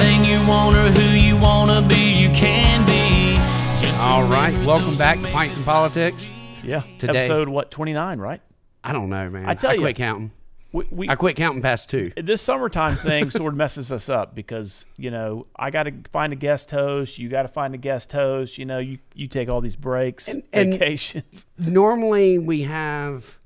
anything you want or who you want to be, you can be. All right, welcome back to Pints and Politics. Yeah, Today, episode, what, 29, right? I don't know, man. I tell you, quit counting. We I quit counting past 2. This summertime thing sort of messes us up because, you know, I got to find a guest host. You got to find a guest host. You know, you take all these breaks, and vacations. Normally we have,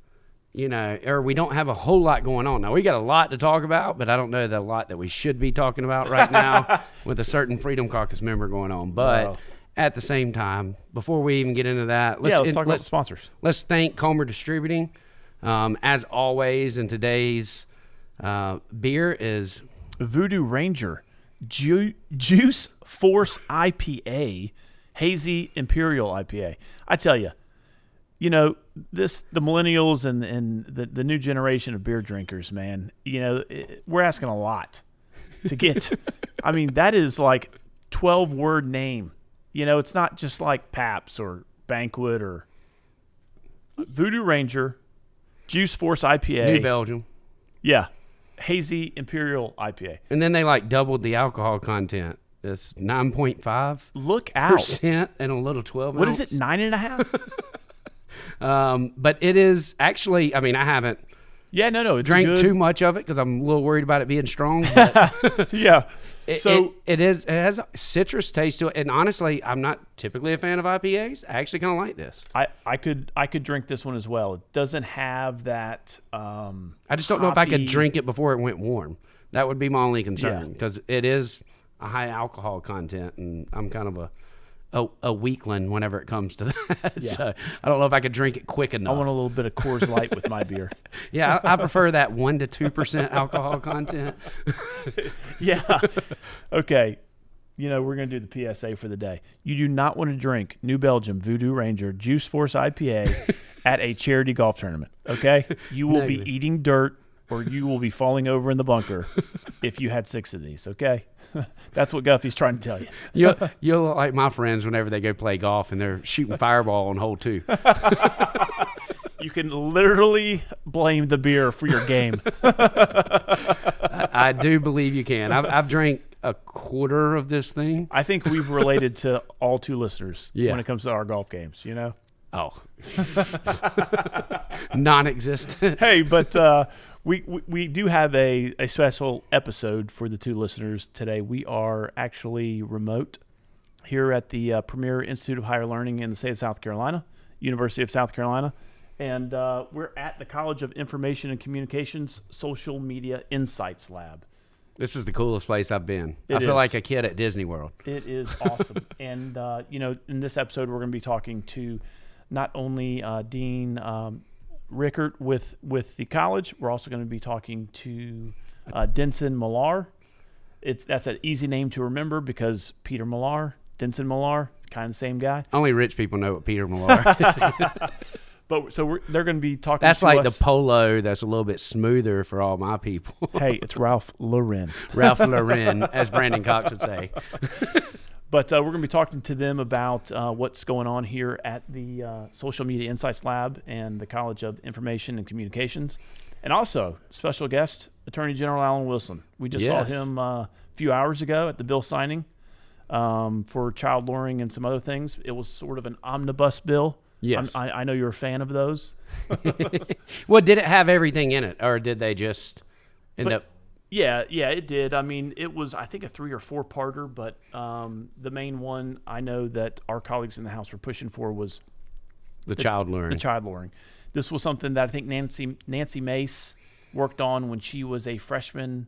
you know, or we don't have a whole lot going on. Now, we got a lot to talk about, but I don't know the lot that we should be talking about right now with a certain Freedom Caucus member going on. But at the same time, before we even get into that, let's talk about the sponsors. Let's thank Comer Distributing. As always, in today's beer is Voodoo Ranger Juice Force IPA, Hazy Imperial IPA. I tell you, you know, the millennials and the new generation of beer drinkers, man, you know, we're asking a lot to get. I mean, that is like 12-word name. You know, it's not just like Pabst or Banquet or Voodoo Ranger, Juice Force IPA. New Belgium. Yeah. Hazy Imperial IPA. And then they like doubled the alcohol content. It's 9.5%. Look out. And a little 12 What ounce. is it, 9.5? But it is actually, I mean, I haven't drank too much of it because I'm a little worried about it being strong. But yeah. It has a citrus taste to it, and honestly, I'm not typically a fan of IPAs. I actually kind of like this. I could drink this one as well. It doesn't have that. I just don't know if I could drink it before it went warm. That would be my only concern because it is a high alcohol content, and I'm kind of a weakling whenever it comes to that. Yeah. So I don't know if I could drink it quick enough. I want a little bit of Coors Light with my beer. Yeah, I prefer that 1 to 2% alcohol content. Yeah. Okay. You know, we're going to do the PSA for the day. You do not want to drink New Belgium Voodoo Ranger Juice Force IPA at a charity golf tournament, okay? You will be eating dirt or you will be falling over in the bunker if you had 6 of these, okay? That's what Guffey's trying to tell you. You'll look like my friends whenever they go play golf and they're shooting fireball on hole 2. You can literally blame the beer for your game. I do believe you can. I've drank a quarter of this thing. I think we've related to all 2 listeners when it comes to our golf games, you know? Oh. Non-existent. Hey, but we do have a special episode for the 2 listeners today. We are actually remote here at the Premier Institute of Higher Learning in the state of South Carolina, University of South Carolina. And we're at the College of Information and Communications Social Media Insights Lab. This is the coolest place I've been. I feel is. like a kid at Disney World. It is awesome. And, you know, in this episode, we're going to be talking to not only Dean Rickert with the college, we're also going to be talking to Denson Millar. That's an easy name to remember because Peter Millar, Denson Millar, kind of the same guy. Only rich people know what Peter Millar. But so they're going to be talking. That's to like us. the polo. That's a little bit smoother for all my people. Hey, it's Ralph Lauren. Ralph Lauren, as Brandon Cox would say. But we're going to be talking to them about what's going on here at the Social Media Insights Lab and the College of Information and Communications. And also, special guest, Attorney General Alan Wilson. We just saw him a few hours ago at the bill signing for child luring and some other things. It was sort of an omnibus bill. Yes. I know you're a fan of those. Well, did it have everything in it, or did they just end up? Yeah, it did. I mean, it was, I think, a 3 or 4-parter, but the main one I know that our colleagues in the House were pushing for was the child luring. The child luring. This was something that I think Nancy Mace worked on when she was a freshman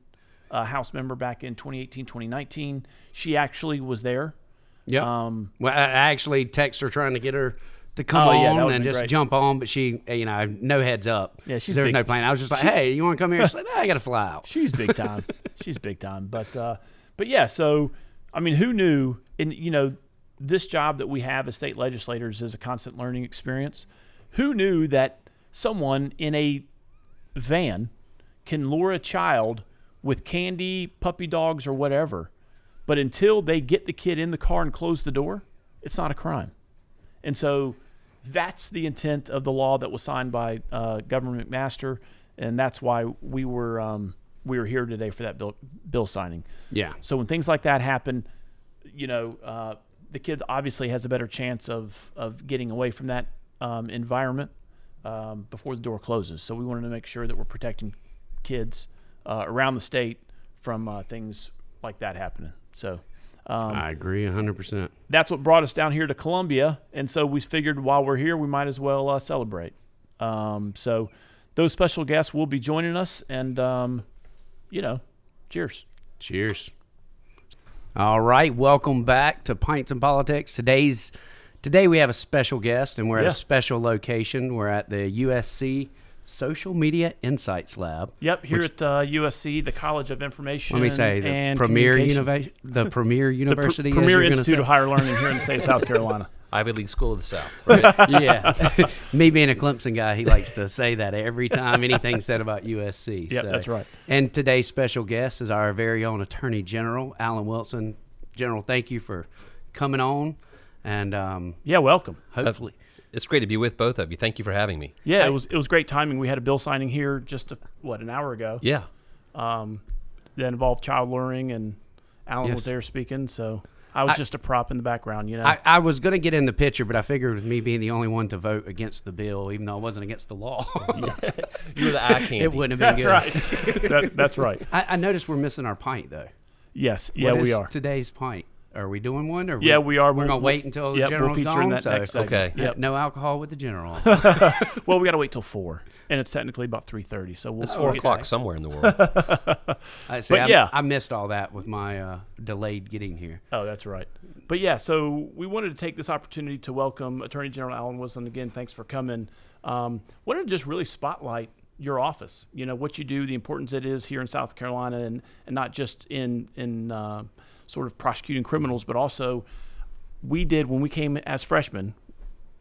House member back in 2018, 2019. She actually was there. Yeah. Well, I actually texted her trying to get her to come on and just jump on, but she, you know, no heads up. Yeah, there's no plan. I was just like, hey, you want to come here? She's like, I got to fly out. She's big time. She's big time. But yeah, so, I mean, who knew, and, you know, this job that we have as state legislators is a constant learning experience. Who knew that someone in a van can lure a child with candy, puppy dogs, or whatever, but until they get the kid in the car and close the door, it's not a crime. And so that's the intent of the law that was signed by Governor McMaster, and that's why we were we were here today for that bill signing. Yeah. So when things like that happen, the kid obviously has a better chance of getting away from that environment before the door closes. So we wanted to make sure that we're protecting kids around the state from things like that happening. So I agree 100%. that's what brought us down here to Columbia, and so we figured while we're here, we might as well celebrate. So those special guests will be joining us, and cheers. Cheers. All right, welcome back to Pints and Politics. Today we have a special guest, and we're at a special location. We're at the USC Social Media Insights Lab. Yep, here at USC, the College of Information. Let me say and the premier the university, premier institute of higher learning here in the state of South Carolina. Ivy League School of the South. Right? Yeah. Me being a Clemson guy, he likes to say that every time anything's said about USC. Yep, that's right. And today's special guest is our very own Attorney General, Alan Wilson. General, thank you for coming on. And welcome. Hopefully. It's great to be with both of you. Thank you for having me. Yeah, it was great timing. We had a bill signing here just an hour ago. Yeah. That involved child luring, and Alan was there speaking, so I was just a prop in the background, I was going to get in the picture, but I figured with me being the only one to vote against the bill, even though I wasn't against the law. You were the eye candy. It wouldn't have been That's good. right. That's right. I noticed we're missing our pint, though. Yes. Yeah, What we is are. today's pint? Are we doing one? Or We are. We're going to wait until the general's we'll feature gone? in that next segment. Okay. Yep. No alcohol with the general. Well, we got to wait till 4, and it's technically about 3:30. So we'll. It's 4 o'clock somewhere in the world. I missed all that with my delayed getting here. Oh, that's right. But yeah, so we wanted to take this opportunity to welcome Attorney General Alan Wilson. Again, thanks for coming. Wanted to just really spotlight your office. What you do, the importance it is here in South Carolina, and not just in sort of prosecuting criminals, but also we did when we came as freshmen.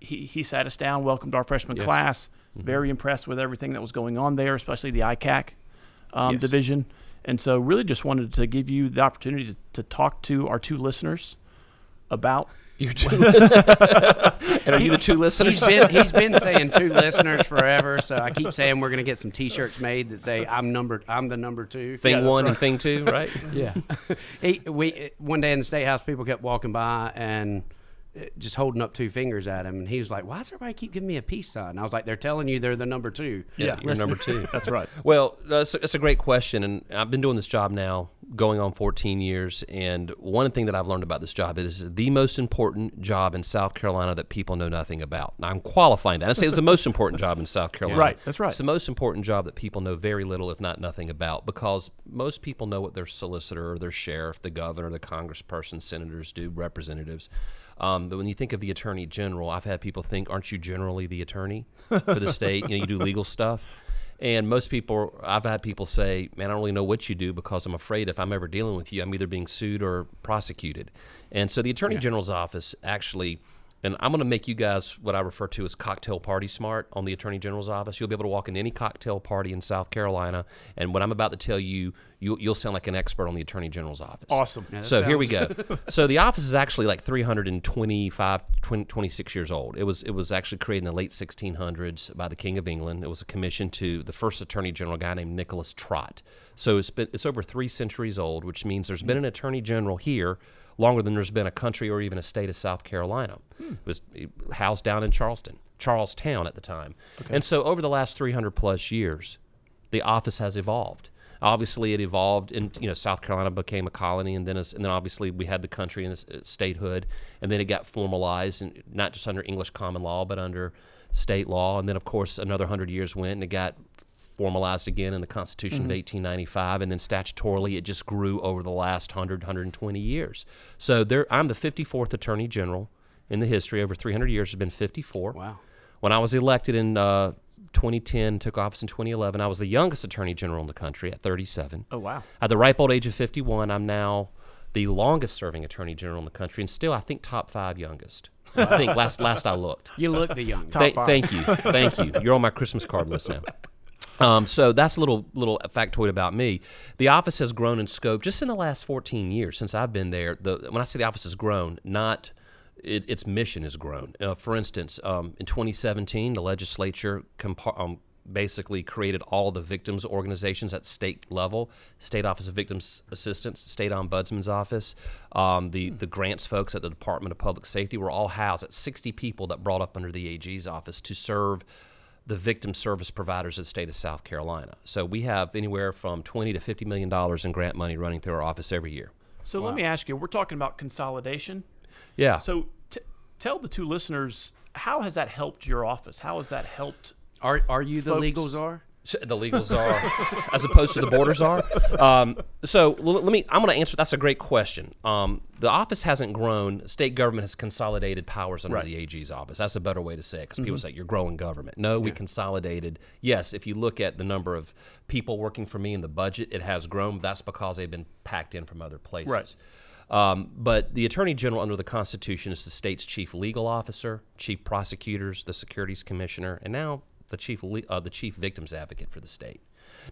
He sat us down, welcomed our freshman class. Very impressed with everything that was going on there, especially the ICAC division. And so really just wanted to give you the opportunity to talk to our 2 listeners about You're two. And are you the 2 listeners? He's been saying 2 listeners forever, so I keep saying we're going to get some T-shirts made that say I'm the number 2. Thing 1 and thing 2, right? Yeah. One day in the State House, people kept walking by and just holding up 2 fingers at him, and he was like, "Why does everybody keep giving me a peace sign?" And I was like, "They're telling you they're the number 2." Yeah, you're number 2. That's right. Well, it's a great question, and I've been doing this job now going on 14 years, and one thing that I've learned about this job is the most important job in South Carolina that people know nothing about. Now, I'm qualifying that. I say it's the most important job in South Carolina. Right, that's right. It's the most important job that people know very little, if not nothing about, because most people know what their solicitor or their sheriff, the governor, the congressperson, senators do, representatives. But when you think of the attorney general, I've had people think, aren't you generally the attorney for the state? You do legal stuff. And most people, I've had people say, man, I don't really know what you do because I'm afraid if I'm ever dealing with you, I'm either being sued or prosecuted. And so the attorney general's office actually, and I'm going to make you guys what I refer to as cocktail party smart on the attorney general's office. You'll be able to walk into any cocktail party in South Carolina, and what I'm about to tell you, you'll sound like an expert on the attorney general's office. Awesome. Yeah, So here we go. So the office is actually like 26 years old. It was actually created in the late 1600s by the King of England. It was a commission to the first attorney general, a guy named Nicholas Trott. So it's over 3 centuries old, which means there's been an attorney general here longer than there's been a country or even a state of South Carolina. It was housed down in Charlestown at the time. Okay. And so over the last 300 plus years, the office has evolved. Obviously, it evolved, and South Carolina became a colony, and then obviously we had the country and statehood, and then it got formalized, and not just under English common law, but under state law, and then of course another 100 years went, and it got formalized again in the Constitution of 1895, and then statutorily it just grew over the last 120 years. So I'm the 54th Attorney General in the history. Over 300 years, has been 54. Wow. When I was elected in 2010, took office in 2011, I was the youngest Attorney General in the country at 37. Oh, wow. At the ripe old age of 51, I'm now the longest serving Attorney General in the country, and still I think top 5 youngest. I think last I looked. You look the youngest. Thank you. You're on my Christmas card list now. So that's a little factoid about me. The office has grown in scope just in the last 14 years since I've been there. When I say the office has grown, not its mission has grown. For instance, in 2017, the legislature basically created all the victims organizations at state level, State Office of Victims Assistance, State Ombudsman's Office, the grants folks at the Department of Public Safety were all housed at 60 people that brought up under the AG's office to serve the victim service providers of the state of South Carolina. So we have anywhere from $20 to $50 million in grant money running through our office every year. So let me ask you, we're talking about consolidation. Yeah. So tell the two listeners, how has that helped your office? How has that helped? Are you the folks? legal czar? The legal czar, as opposed to the border czar. So let me. I'm going to answer. That's a great question. The office hasn't grown. State government has consolidated powers under the AG's office. That's a better way to say it, because people say you're growing government. No, we consolidated. Yes, if you look at the number of people working for me in the budget, it has grown. But that's because they've been packed in from other places. Right. But the Attorney General under the Constitution is the state's chief legal officer, chief prosecutors, the Securities Commissioner, and now the chief victims advocate for the state.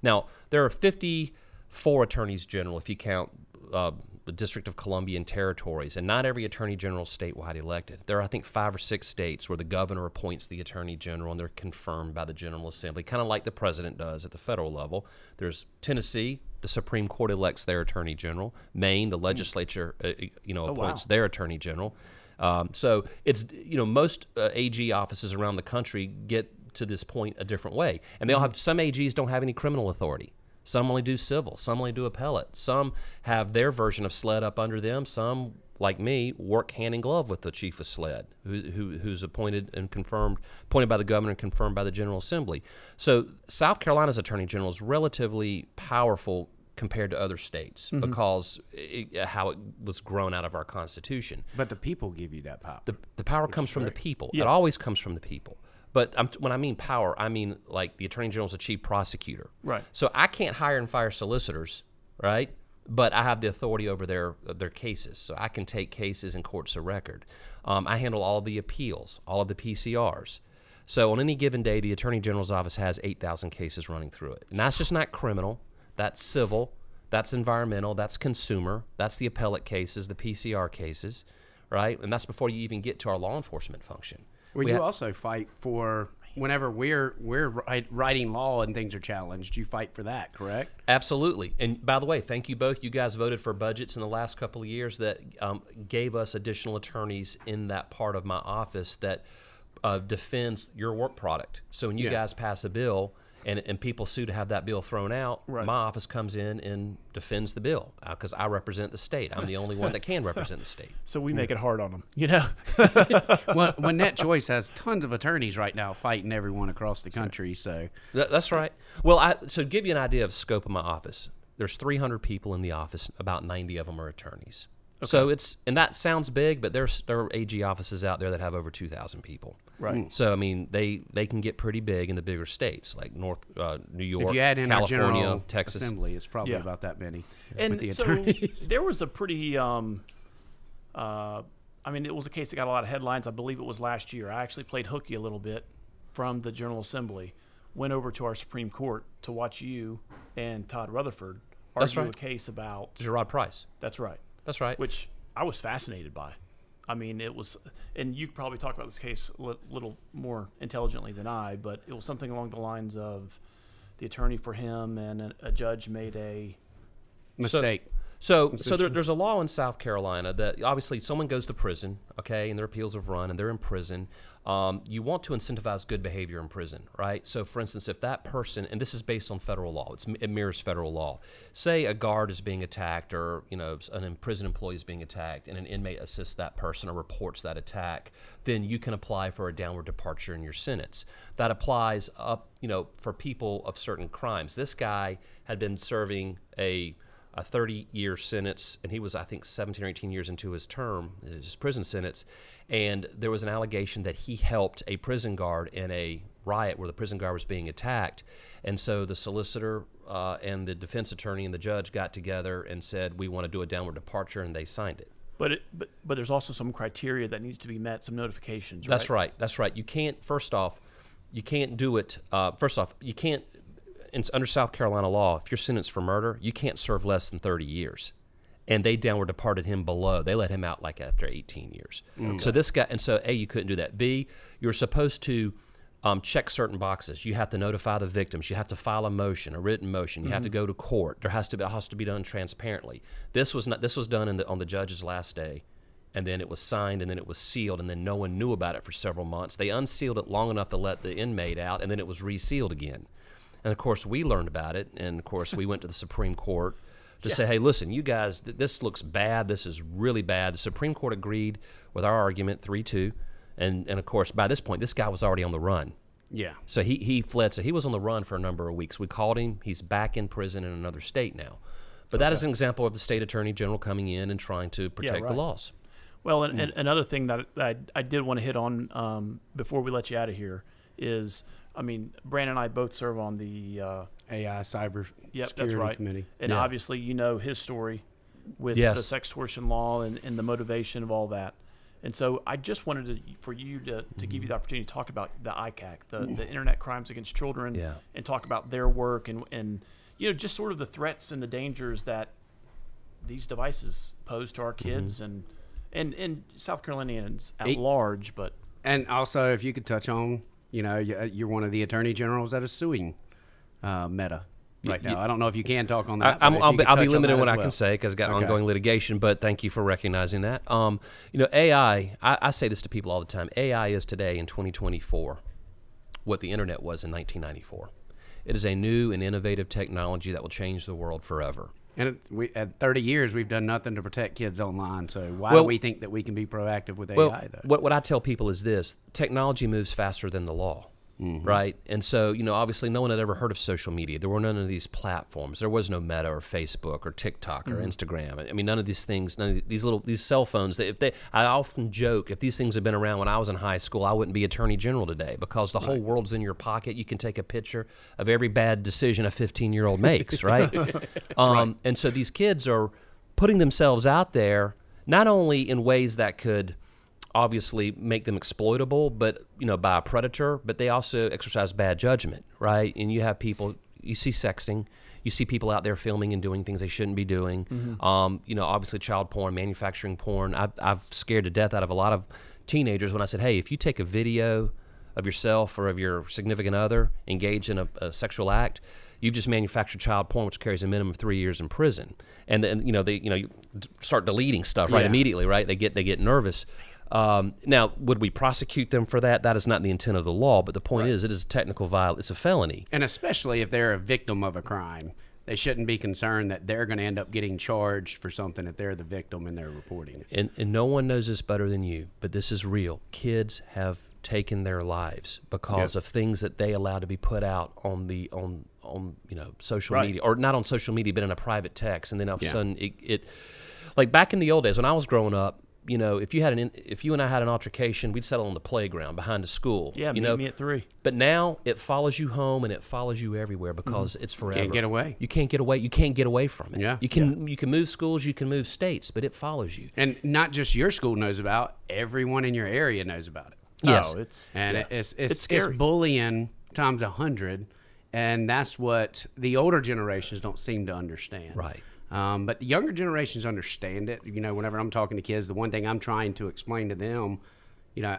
Now, there are 54 attorneys general if you count the District of Columbia and territories, and not every attorney general is statewide elected. There are, I think, 5 or 6 states where the governor appoints the attorney general, and they're confirmed by the General Assembly, kind of like the president does at the federal level. There's Tennessee, the Supreme Court elects their attorney general. Maine, the legislature, appoints their attorney general. So it's, most AG offices around the country get to this point a different way, and they all have. Some AGs don't have any criminal authority. Some only do civil. Some only do appellate. Some have their version of SLED up under them. Some, like me, work hand in glove with the chief of SLED, who's appointed by the governor and confirmed by the General Assembly. So South Carolina's attorney general is relatively powerful compared to other states because how it was grown out of our Constitution. But the people give you that power. The power comes from the people. Yeah. It always comes from the people. But when I mean power, I mean like the attorney general is the chief prosecutor. Right. So I can't hire and fire solicitors, right? But I have the authority over their cases. So I can take cases in courts of record. I handle all of the appeals, all of the PCRs. So on any given day, the attorney general's office has 8,000 cases running through it. And that's just not criminal. That's civil. That's environmental. That's consumer. That's the appellate cases, the PCR cases, right? And that's before you even get to our law enforcement function. Well, you also fight for whenever we're writing law and things are challenged. You fight for that, correct? Absolutely. And by the way, thank you both. You guys voted for budgets in the last couple of years that gave us additional attorneys in that part of my office that defends your work product. So when you guys pass a bill and people sue to have that bill thrown out, my office comes in and defends the bill because I represent the state. I'm the only one that can represent the state. So we make it hard on them, Well, Net Choice has tons of attorneys right now fighting everyone across the country. So That's right. Well, so to give you an idea of scope of my office, there's 300 people in the office. About 90 of them are attorneys. Okay. So and that sounds big, but there are AG offices out there that have over 2,000 people. Right. So I mean, they can get pretty big in the bigger states like New York, if you add in California, our General Texas. Assembly, it's probably about that many. And with the so attorneys. there was a pretty, it was a case that got a lot of headlines. I believe it was last year. I actually played hooky a little bit from the General Assembly, went over to our Supreme Court to watch you and Todd Rutherford argue a case about Gerard Price. That's right. That's right. Which I was fascinated by. I mean, it was, and you could probably talk about this case a little more intelligently than I, but it was something along the lines of the attorney for him and a judge made a mistake. So there's a law in South Carolina that obviously someone goes to prison, okay, and their appeals have run and they're in prison. You want to incentivize good behavior in prison, right? So, for instance, if that person, and this is based on federal law, it mirrors federal law. Say a guard is being attacked or, an prison employee is being attacked and an inmate assists that person or reports that attack, then you can apply for a downward departure in your sentence. That applies up, for people of certain crimes. This guy had been serving a 30-year sentence, and he was, I think, 17 or 18 years into his term, his prison sentence, and there was an allegation that he helped a prison guard in a riot where the prison guard was being attacked, and so the solicitor and the defense attorney and the judge got together and said, we want to do a downward departure, and they signed it. But there's also some criteria that needs to be met, some notifications, right? That's right. That's right. You can't, first off, you can't do it, you can't, under South Carolina law, if you're sentenced for murder, you can't serve less than 30 years. And they downward departed him below. They let him out like after 18 years. Okay. So this guy, and so A, you couldn't do that. B, you're supposed to check certain boxes. You have to notify the victims. You have to file a motion, a written motion. You have to go to court. It has to be done transparently. This was done on the judge's last day, and then it was signed, and then it was sealed, and then no one knew about it for several months. They unsealed it long enough to let the inmate out, and then it was resealed again. And of course, we learned about it, and of course, we went to the Supreme Court to say, hey, listen, you guys, this looks bad. This is really bad. The Supreme Court agreed with our argument 3-2. And of course, by this point, this guy was already on the run. Yeah. So he fled. So he was on the run for a number of weeks. We called him. He's back in prison in another state now. But that is an example of the state attorney general coming in and trying to protect the laws. Well, and another thing that I did want to hit on before we let you out of here is, I mean, Brandon and I both serve on the AI Cyber that's Security right. Committee. And obviously, you know his story with the sextortion law and the motivation of all that. And so I just wanted for you to give you the opportunity to talk about the ICAC, the Internet Crimes Against Children, and talk about their work and you know, just sort of the threats and the dangers that these devices pose to our kids and South Carolinians at large. But and also, if you could touch on, you know, you're one of the attorney generals that is suing Meta right now. I don't know if you can talk on that. I'll be limited in what I can say because I've got ongoing litigation, but thank you for recognizing that. You know, AI, I say this to people all the time, AI is today in 2024 what the internet was in 1994. It is a new and innovative technology that will change the world forever. And at 30 years, we've done nothing to protect kids online. So why do we think that we can be proactive with AI, though? What I tell people is this. Technology moves faster than the law, right? And so, you know, obviously no one had ever heard of social media. There were none of these platforms. There was no Meta or Facebook or TikTok or Instagram. I mean, none of these things, none of these cell phones. I often joke, if these things had been around when I was in high school, I wouldn't be attorney general today because the whole world's in your pocket. You can take a picture of every bad decision a 15-year-old makes, right? And so these kids are putting themselves out there not only in ways that could obviously make them exploitable, but you know, by a predator, but they also exercise bad judgment, right? And you have people, you see sexting, you see people out there filming and doing things they shouldn't be doing. You know, obviously child porn, manufacturing porn. I've scared to death out of a lot of teenagers when I said, hey, if you take a video of yourself or of your significant other engaged in a sexual act, you've just manufactured child porn, which carries a minimum of 3 years in prison. And then you start deleting stuff immediately, right? They get nervous. Now, would we prosecute them for that? That is not the intent of the law, but the point is, it is a technical it's a felony. And especially if they're a victim of a crime, they shouldn't be concerned that they're going to end up getting charged for something if they're the victim and they're reporting it. And no one knows this better than you, but this is real. Kids have taken their lives because of things that they allow to be put out on social media, or not on social media, but in a private text, and then all of a sudden it like back in the old days when I was growing up. You know, if you and I had an altercation, we'd settle on the playground behind the school. Yeah, meet me at 3. But now it follows you home and it follows you everywhere because it's forever. Can't get away. You can't get away. You can't get away from it. Yeah. You can move schools, you can move states, but it follows you. And not just your school knows about, everyone in your area knows about it. Yes. It's scary. It's bullying times 100, and that's what the older generations don't seem to understand. Right. But the younger generations understand it. You know, whenever I'm talking to kids, the one thing I'm trying to explain to them, you know,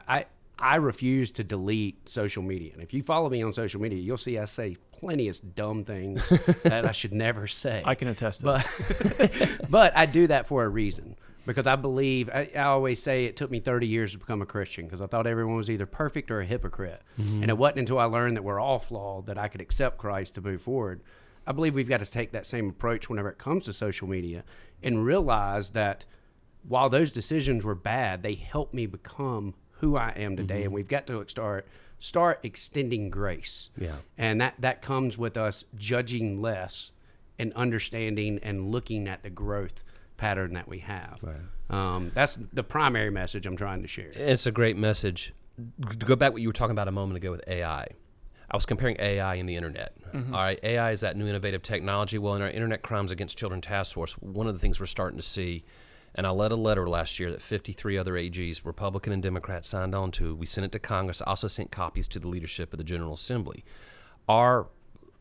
I refuse to delete social media. And if you follow me on social media, you'll see I say plenty of dumb things that I should never say. I can attest to that. But I do that for a reason. Because I believe, I always say it took me 30 years to become a Christian because I thought everyone was either perfect or a hypocrite. And it wasn't until I learned that we're all flawed that I could accept Christ to move forward. I believe we've got to take that same approach whenever it comes to social media and realize that while those decisions were bad, they helped me become who I am today. And we've got to start extending grace. Yeah. And that comes with us judging less and understanding and looking at the growth pattern that we have. Right. That's the primary message I'm trying to share. It's a great message. To go back to what you were talking about a moment ago with AI. I was comparing AI and the internet. All right, AI is that new innovative technology. Well, in our Internet Crimes Against Children Task Force, one of the things we're starting to see, and I led a letter last year that 53 other AGs, Republican and Democrat, signed on to. We sent it to Congress. I also sent copies to the leadership of the General Assembly. Our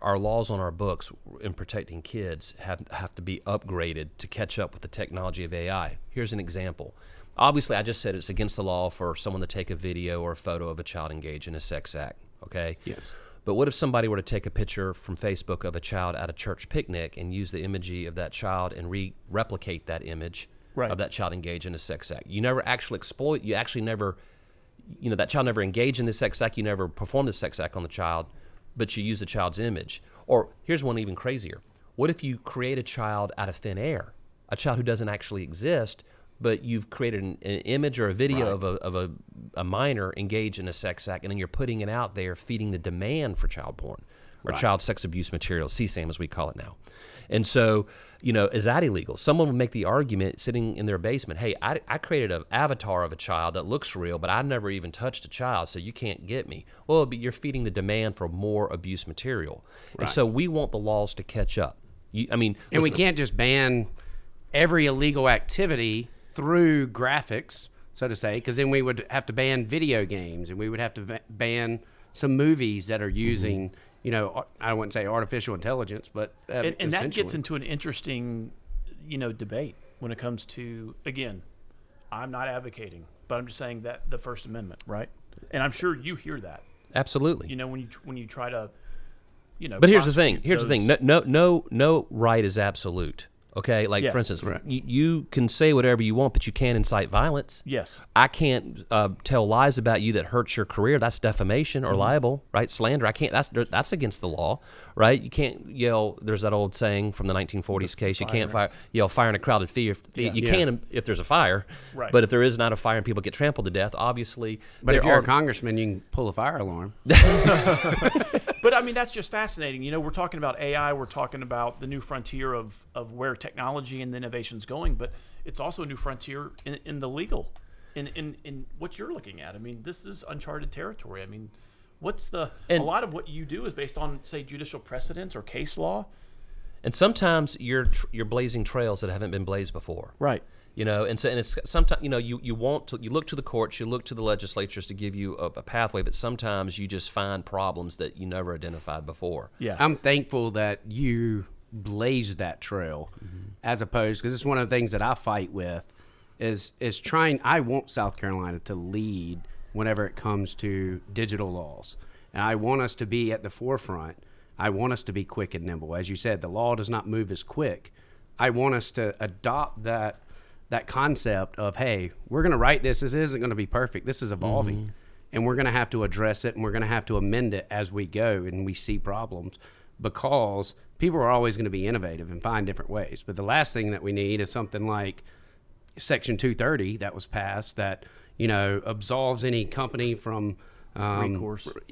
laws on our books in protecting kids have to be upgraded to catch up with the technology of AI. Here's an example. Obviously, I just said it's against the law for someone to take a video or a photo of a child engaged in a sex act. okay? Yes. But what if somebody were to take a picture from Facebook of a child at a church picnic and use the imagery of that child and replicate that image Right. of that child engaged in a sex act? You never actually exploit, you actually never, that child never engaged in the sex act, you never performed the sex act on the child, but you use the child's image. Or here's one even crazier. What if you create a child out of thin air, a child who doesn't actually exist, but you've created an image or a video of a minor engaged in a sex act, and then you're putting it out there, feeding the demand for child porn or child sex abuse material, CSAM as we call it now. And so, is that illegal? Someone would make the argument sitting in their basement, hey, I created an avatar of a child that looks real, but I never even touched a child, so you can't get me. Well, but you're feeding the demand for more abuse material. And so we want the laws to catch up. And we can't just ban every illegal activity through graphics, so to say, because then we would have to ban video games, and we would have to ban some movies that are using, I wouldn't say artificial intelligence, but and that gets into an interesting, debate when it comes to, again, I'm not advocating, but I'm just saying that the First Amendment, right? And I'm sure you hear that. Absolutely. When you try to, But here's the thing. No right is absolute. Okay, like for instance, you can say whatever you want, but you can't incite violence. Yes. I can't tell lies about you that hurts your career. That's defamation or libel, right? Slander. I can't. That's against the law, right? You can't yell. There's that old saying from the 1940s case. You can't yell fire in a crowded field. You can if there's a fire, right. But if there is not a fire and people get trampled to death, obviously. But if you're a congressman, you can pull a fire alarm. But I mean, that's just fascinating. We're talking about AI. We're talking about the new frontier of where technology and the innovation's going. But it's also a new frontier in the legal, in what you're looking at. I mean, this is uncharted territory. I mean, a lot of what you do is based on, say, judicial precedents or case law. And sometimes you're blazing trails that haven't been blazed before. Right. And it's sometimes you look to the courts, you look to the legislatures to give you a pathway, but sometimes you just find problems that you never identified before. Yeah, I'm thankful that you blazed that trail, as opposed, because it's one of the things that I fight with, is trying. I want South Carolina to lead whenever it comes to digital laws, and I want us to be at the forefront. I want us to be quick and nimble. As you said, the law does not move as quick. I want us to adopt that concept of, hey, we're going to write this. This isn't going to be perfect. This is evolving, and we're going to have to address it, and we're going to have to amend it as we go and we see problems, because people are always going to be innovative and find different ways. But the last thing that we need is something like Section 230 that was passed that, absolves any company from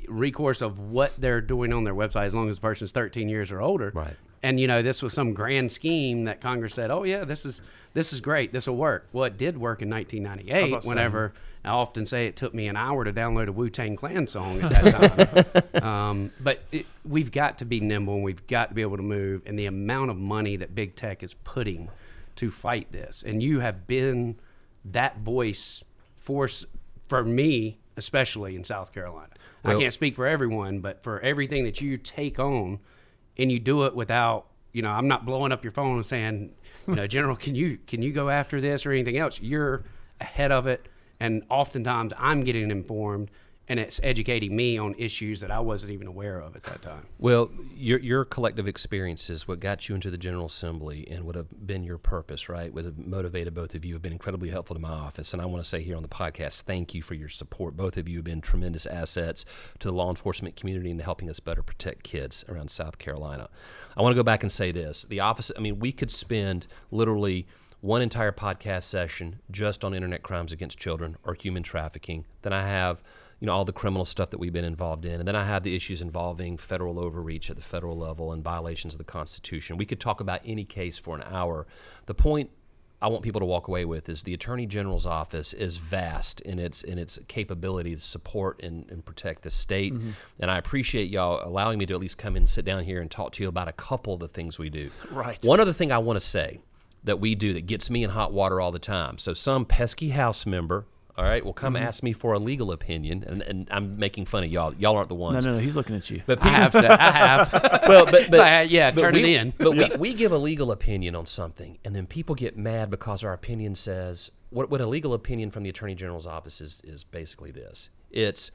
recourse of what they're doing on their website as long as the person's 13 years or older. Right. And this was some grand scheme that Congress said, "Oh yeah, this is great. This will work." Well, it did work in 1998. Whenever I often say it took me an hour to download a Wu-Tang Clan song at that time. But we've got to be nimble, and we've got to be able to move. And the amount of money that big tech is putting to fight this, and you have been that force for me, especially in South Carolina. Well, I can't speak for everyone, but for everything that you take on. And you do it without, I'm not blowing up your phone and saying, General, can you go after this or anything else? You're ahead of it, and oftentimes I'm getting informed, and it's educating me on issues that I wasn't even aware of at that time. Well, your collective experiences, what got you into the General Assembly and would have been your purpose, right, would have motivated both of you, have been incredibly helpful to my office. And I want to say here on the podcast, thank you for your support. Both of you have been tremendous assets to the law enforcement community and helping us better protect kids around South Carolina. I want to go back and say this. The office, we could spend literally one entire podcast session just on internet crimes against children or human trafficking. Then I have all the criminal stuff that we've been involved in. And then I have the issues involving federal overreach at the federal level and violations of the Constitution. We could talk about any case for an hour. The point I want people to walk away with is the Attorney General's office is vast in its capability to support and protect the state. And I appreciate y'all allowing me to at least come and sit down here and talk to you about a couple of the things we do. Right. One other thing I want to say that we do that gets me in hot water all the time. So some pesky House member, all right, will come ask me for a legal opinion, and I'm making fun of y'all. Y'all aren't the ones. No, he's looking at you. But I have. Well, turn it in. But we give a legal opinion on something, and then people get mad because our opinion says what a legal opinion from the Attorney General's office is basically this. It's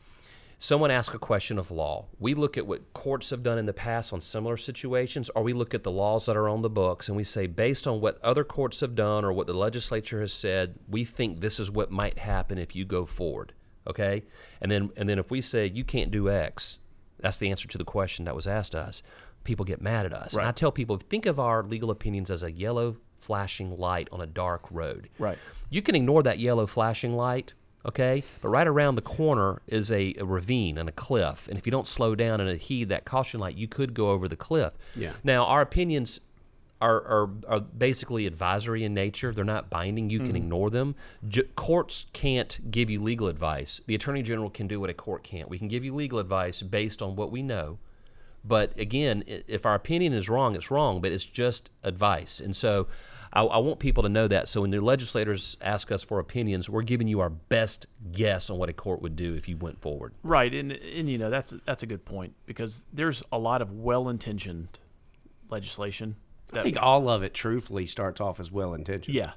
Someone asks a question of law. We look at what courts have done in the past on similar situations, or we look at the laws that are on the books, and we say, based on what other courts have done or what the legislature has said, we think this is what might happen if you go forward, okay? And then if we say, you can't do X, that's the answer to the question that was asked us, people get mad at us. Right. And I tell people, think of our legal opinions as a yellow flashing light on a dark road. Right. You can ignore that yellow flashing light, okay? But right around the corner is a ravine and a cliff. And if you don't slow down and heed that caution light, you could go over the cliff. Yeah. Now, our opinions are basically advisory in nature. They're not binding. You can ignore them. Courts can't give you legal advice. The Attorney General can do what a court can't. We can give you legal advice based on what we know. But again, if our opinion is wrong, it's wrong, but it's just advice. And so I want people to know that. So when the legislators ask us for opinions, we're giving you our best guess on what a court would do if you went forward. Right, and you know that's a good point, because there's a lot of well-intentioned legislation. I think all of it, truthfully, starts off as well-intentioned. Yeah,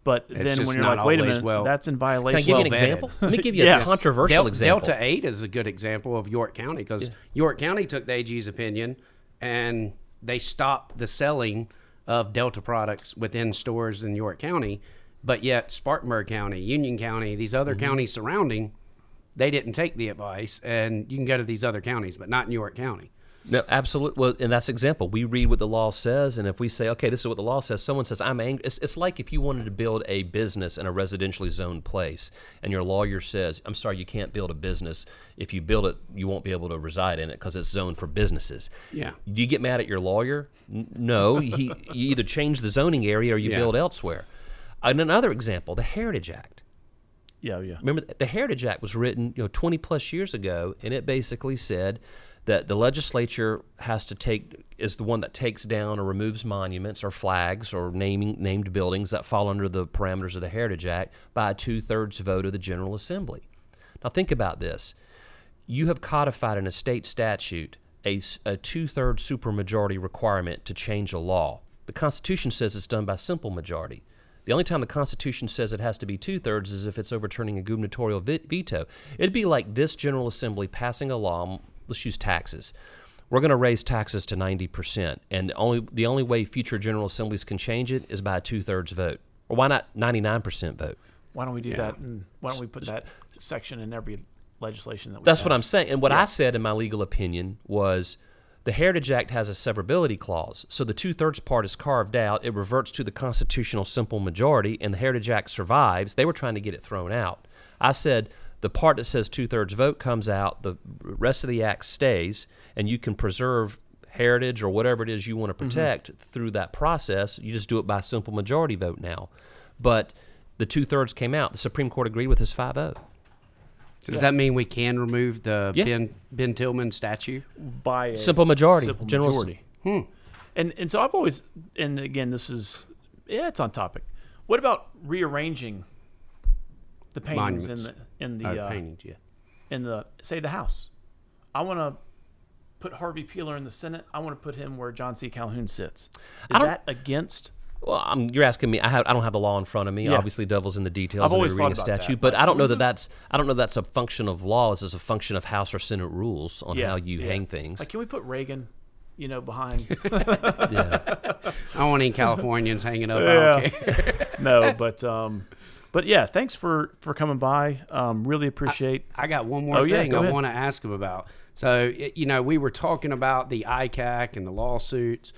but It's then just when you're not like, wait a always minute, that's in Can violation. I give you an vetted. example? Let me give you Yes. a controversial example. Delta 8 is a good example of York County, because York County took the AG's opinion and they stopped the selling of Delta products within stores in York County, but yet Spartanburg County, Union County, these other counties surrounding, they didn't take the advice, and you can go to these other counties, but not in York County. No, absolutely. Well, and that's example. We read what the law says, and if we say, okay, this is what the law says, someone says, I'm angry. It's like if you wanted to build a business in a residentially zoned place, and your lawyer says, I'm sorry, you can't build a business. If you build it, you won't be able to reside in it because it's zoned for businesses. Yeah. Do you get mad at your lawyer? No. You either change the zoning area or you build elsewhere. And another example, the Heritage Act. Yeah. Remember, the Heritage Act was written 20 plus years ago, and it basically said that the legislature is the one that takes down or removes monuments or flags or named buildings that fall under the parameters of the Heritage Act by a 2/3 vote of the General Assembly. Now think about this. You have codified in a state statute a 2/3 supermajority requirement to change a law. The Constitution says it's done by simple majority. The only time the Constitution says it has to be 2/3 is if it's overturning a gubernatorial veto. It'd be like this General Assembly passing a law. Let's use taxes. We're going to raise taxes to 90%, and the only way future General Assemblies can change it is by a 2/3 vote. Or why not 99% vote? Why don't we do that? And why don't we put that section in every legislation that we That's pass? what I'm saying. And what I said in my legal opinion was the Heritage Act has a severability clause. So the 2/3 part is carved out. It reverts to the constitutional simple majority, and the Heritage Act survives. They were trying to get it thrown out. I said the part that says 2/3 vote comes out, the rest of the act stays, and you can preserve heritage or whatever it is you want to protect through that process. You just do it by simple majority vote now. But the 2/3 came out. The Supreme Court agreed with his 5-0. Does that mean we can remove the Yeah. Ben Tillman statue? By a Simple majority. Simple General- majority. And so I've always, and again, this is, it's on topic. What about rearranging the paintings Monuments. in the Paintings, yeah. in the say the House? I want to put Harvey Peeler in the Senate. I want to put him where John C. Calhoun sits. Is that against? Well, you're asking me. I don't have the law in front of me. Yeah. Obviously, devil's in the details. I've of always reading a thought about statute, that, but but I don't know that that's a function of law. This is a function of House or Senate rules on how you hang things. Like, can we put Reagan, behind? I don't want any Californians hanging up. I don't care. No, but yeah, thanks for coming by. Really appreciate. I got one more thing go I ahead. want to ask him about. So, we were talking about the ICAC and the lawsuits.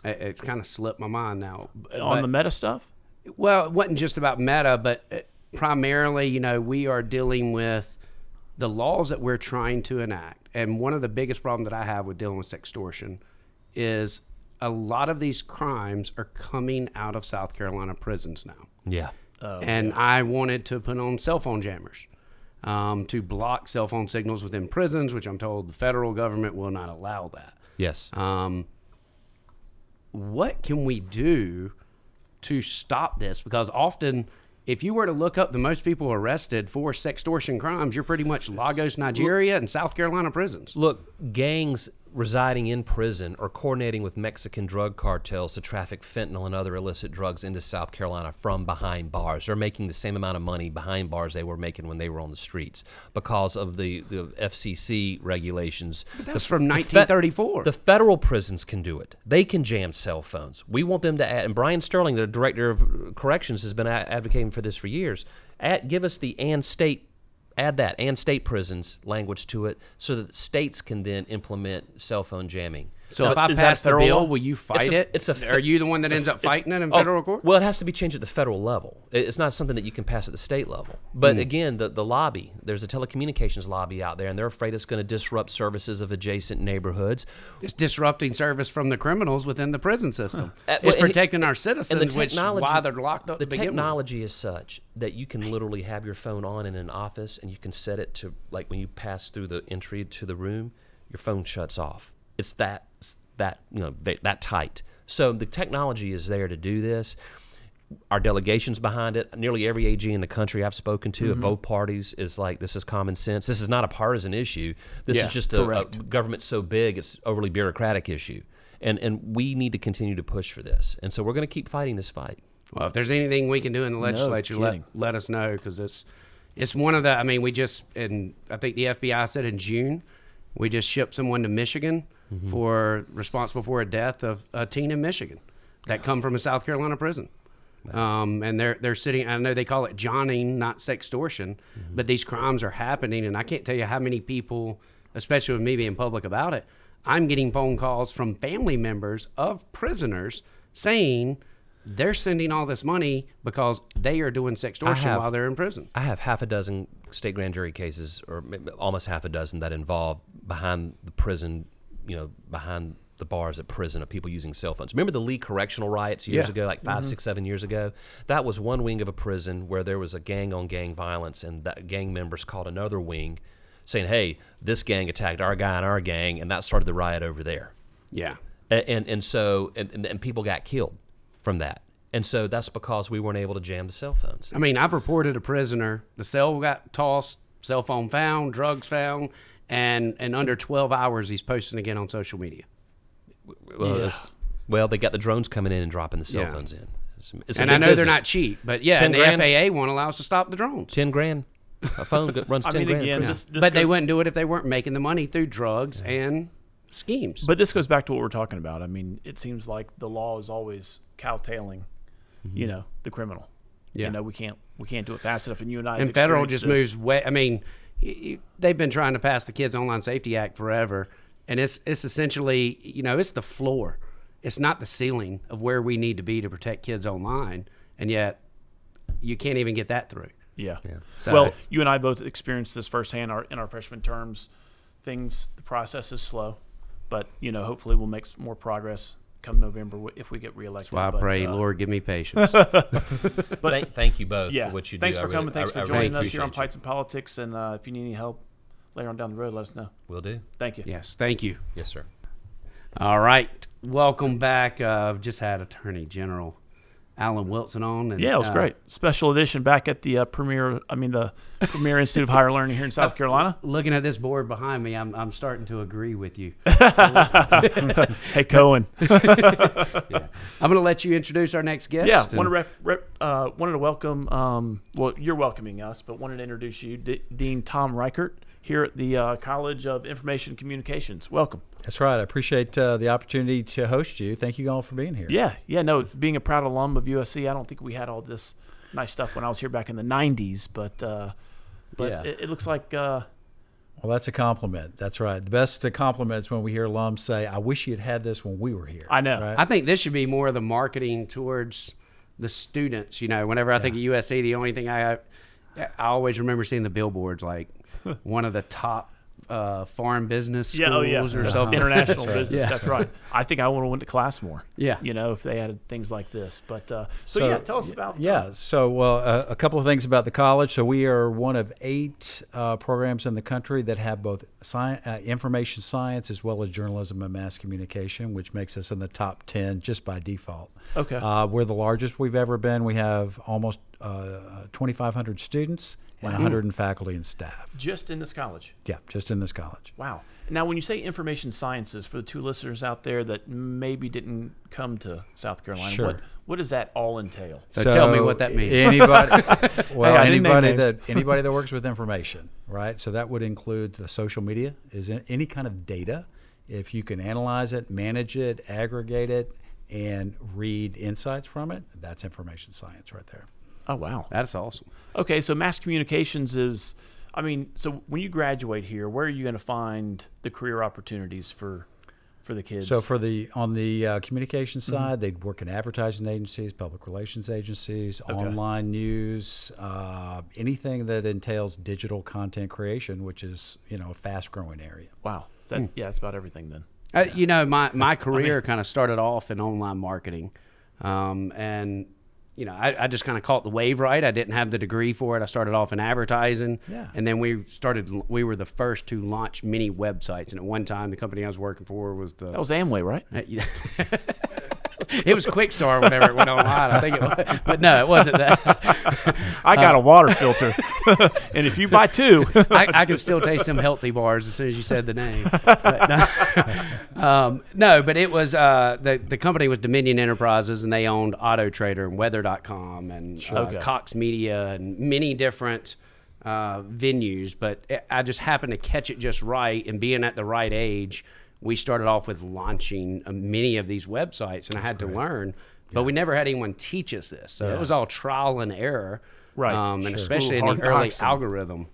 It's kind of slipped my mind now. On the meta stuff? Well, it wasn't just about Meta, but primarily, we are dealing with the laws that we're trying to enact. And one of the biggest problems that I have with dealing with sextortion is a lot of these crimes are coming out of South Carolina prisons now. Yeah. And I wanted to put on cell phone jammers to block cell phone signals within prisons, which I'm told the federal government will not allow that. Yes. What can we do to stop this? Because often, if you were to look up the most people arrested for sextortion crimes, you're pretty much Lagos, Nigeria, and South Carolina prisons. Look, gangs residing in prison or coordinating with Mexican drug cartels to traffic fentanyl and other illicit drugs into South Carolina from behind bars. They're making the same amount of money behind bars they were making when they were on the streets because of the FCC regulations. But that's from 1934. The federal prisons can do it. They can jam cell phones. We want them to add, and Brian Sterling, the director of corrections, has been advocating for this for years. Give us the add that and state prisons language to it so that states can then implement cell phone jamming. So if I pass the bill, will you fight it? Are you the one that ends up fighting it in federal court? Well, it has to be changed at the federal level. It's not something that you can pass at the state level. But again, the lobby, there's a telecommunications lobby out there, and they're afraid it's going to disrupt services of adjacent neighborhoods. It's disrupting service from the criminals within the prison system. It's protecting our citizens, which is why they're locked up. The technology is such that you can literally have your phone on in an office, and you can set it to, like when you pass through the entry to the room, your phone shuts off. It's that tight. So the technology is there to do this. Our delegation's behind it. Nearly every AG in the country I've spoken to of both parties is like, this is common sense. This is not a partisan issue. This is just a government so big it's overly bureaucratic issue. And we need to continue to push for this. And so we're going to keep fighting this fight. Well, if there's anything we can do in the legislature, let us know, because it's one of the, I mean, I think the FBI said in June, we just shipped someone to Michigan responsible for a death of a teen in Michigan that come from a South Carolina prison. And they're sitting, I know they call it Johnning, not sextortion, but these crimes are happening. And I can't tell you how many people, especially with me being public about it, I'm getting phone calls from family members of prisoners saying they're sending all this money because they are doing sextortion while they're in prison. I have half a dozen state grand jury cases, or almost half a dozen, that involve behind the prison, behind the bars at prison, of people using cell phones. Remember the Lee Correctional riots years ago, like 5, 6, 7 years ago? That was one wing of a prison where there was a gang-on-gang violence, and that gang members called another wing saying, hey, this gang attacked our guy in our gang, and that started the riot over there. Yeah. And so people got killed from that. And so that's because we weren't able to jam the cell phones. I mean, I've reported a prisoner, the cell got tossed, cell phone found, drugs found, and in under 12 hours, he's posting again on social media. Well, they got the drones coming in and dropping the cell phones in. It's and I know they're not cheap, but and the FAA won't allow us to stop the drones. $10,000. A phone runs $10,000. Again, but they wouldn't do it if they weren't making the money through drugs and schemes. But this goes back to what we're talking about. I mean, it seems like the law is always cowtailing, the criminal. Yeah. We can't do it fast enough. And you and I, and federal just moves way. I mean, they've been trying to pass the Kids Online Safety Act forever, and it's essentially, it's the floor. It's not the ceiling of where we need to be to protect kids online, and yet you can't even get that through. Yeah. So, well, you and I both experienced this firsthand in our freshman terms. The process is slow, but hopefully we'll make more progress come November if we get reelected. That's why I pray, Lord, give me patience. But thank you both for what you do. Thanks for coming. Thanks for joining us here on you. Pints and Politics. And if you need any help later on down the road, let us know. Will do. Thank you. Yes, thank you. Yes, sir. All right, welcome back. I've just had Attorney General Alan Wilson on. And, yeah, it was great. Special edition back at the Premier Institute of Higher Learning here in South Carolina. Looking at this board behind me, I'm starting to agree with you. Hey, Cohen. Yeah. I'm going to let you introduce our next guest. Yeah, wanted to welcome, you're welcoming us, but wanted to introduce you, Dean Tom Reichert, here at the College of Information Communications. Welcome. That's right. I appreciate the opportunity to host you. Thank you all for being here. Yeah. No, being a proud alum of USC, I don't think we had all this nice stuff when I was here back in the 90s, but it looks like... well, that's a compliment. That's right. The best compliments when we hear alums say, I wish you'd had this when we were here. I know. Right? I think this should be more of the marketing towards the students. Whenever I think of USC, the only thing I always remember seeing the billboards, like one of the top foreign business schools or something. International business, that's right. I think I would have went to class more. Yeah. If they had things like this. But tell us about a couple of things about the college. So we are one of 8 programs in the country that have both information science as well as journalism and mass communication, which makes us in the top 10 just by default. Okay. We're the largest we've ever been. We have almost 2,500 students and 100 faculty and staff. Just in this college. Yeah, just in this college. Wow. Now, when you say information sciences, for the two listeners out there that maybe didn't come to South Carolina, Sure. what does that all entail? So tell me what that means. Anybody, well, Hey, I didn't name anybody that works with information, right? So that would include the social media, is any kind of data. If you can analyze it, manage it, aggregate it, and read insights from it, that's information science right there. Oh, wow. That's awesome. Okay, so mass communications is, I mean, so when you graduate here, where are you going to find the career opportunities for the kids? So on the communication side, they'd work in advertising agencies, public relations agencies, online news, anything that entails digital content creation, which is a fast-growing area. Wow. Yeah, that's about everything then. My career kind of started off in online marketing, and I just kind of caught the wave right. I didn't have the degree for it. I started off in advertising, and then we were the first to launch many websites. And at one time, the company I was working for was That was Amway, right? It was Quickstar whenever it went online. I think it was, but no, it wasn't that. I got a water filter, and if you buy two, I can still taste some healthy bars as soon as you said the name. But it was the company was Dominion Enterprises, and they owned Auto Trader and Weather.com and Cox Media and many different venues. But I just happened to catch it just right, and being at the right age, we started off with launching many of these websites, and I had to learn. But we never had anyone teach us this, so it was all trial and error. Right. And especially in the early algorithm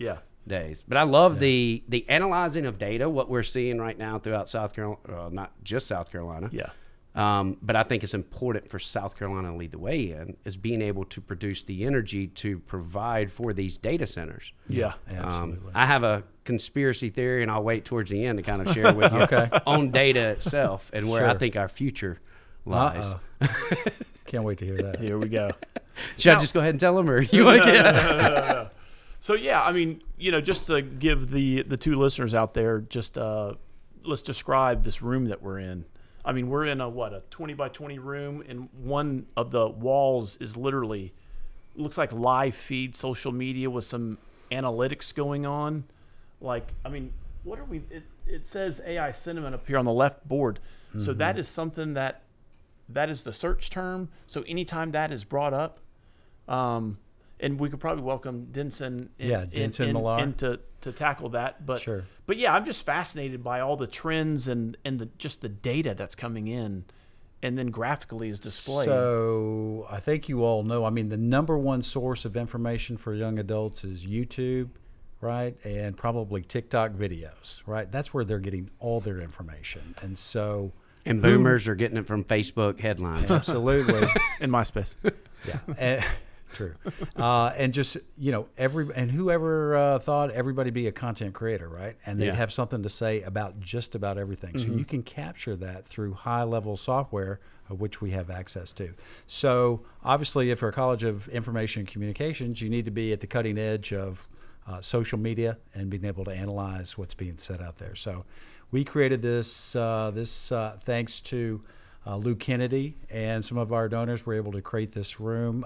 days. But I love the analyzing of data, what we're seeing right now throughout South Carolina, not just South Carolina. Yeah. But I think it's important for South Carolina to lead the way in, is being able to produce the energy to provide for these data centers. Yeah. Absolutely. I have a conspiracy theory, and I'll wait towards the end to kind of share with you on data itself and where I think our future lies. Can't wait to hear that. Here we go. Should I just go ahead and tell them, or you want to get? So yeah, I mean, just to give the two listeners out there, just let's describe this room that we're in. I mean, we're in a 20 by 20 room, and one of the walls is literally looks like live feed social media with some analytics going on. Like, I mean, what are we? It says AI sentiment up here on the left board. So that is something that is the search term. So anytime that is brought up, and we could probably welcome Denson Millar to tackle that. But but yeah, I'm just fascinated by all the trends and just the data that's coming in, and then graphically is displayed. So I think you all know, I mean, the number one source of information for young adults is YouTube, right? And probably TikTok videos, right? That's where they're getting all their information. And so... And boomers are getting it from Facebook headlines. Absolutely. In MySpace. Yeah. True. And just, whoever thought everybody be a content creator, right? And they'd have something to say about just about everything. So you can capture that through high-level software, of which we have access to. So obviously, if you're a College of Information and Communications, you need to be at the cutting edge of social media and being able to analyze what's being said out there. So we created this thanks to Lou Kennedy and some of our donors were able to create this room.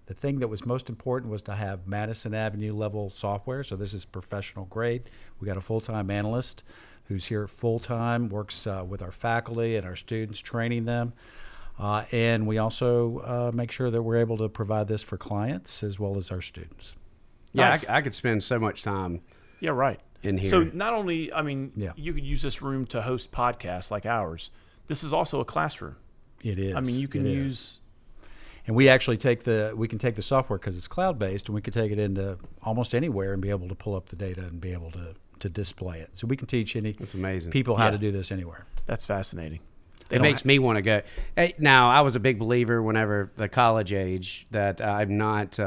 The thing that was most important was to have Madison Avenue level software. So this is professional grade. We got a full-time analyst who's here full-time, works with our faculty and our students, training them. And we also make sure that we're able to provide this for clients as well as our students. Yeah, Nice. I could spend so much time Yeah, right. in here. So not only, I mean, you could use this room to host podcasts like ours. This is also a classroom. It is. I mean, you can use... And we actually we can take the software because it's cloud-based, and we can take it into almost anywhere and be able to pull up the data and be able to display it. So we can teach That's amazing. people how to do this anywhere. That's fascinating. It makes me want to go. Hey, now, I was a big believer whenever the college age that I'm not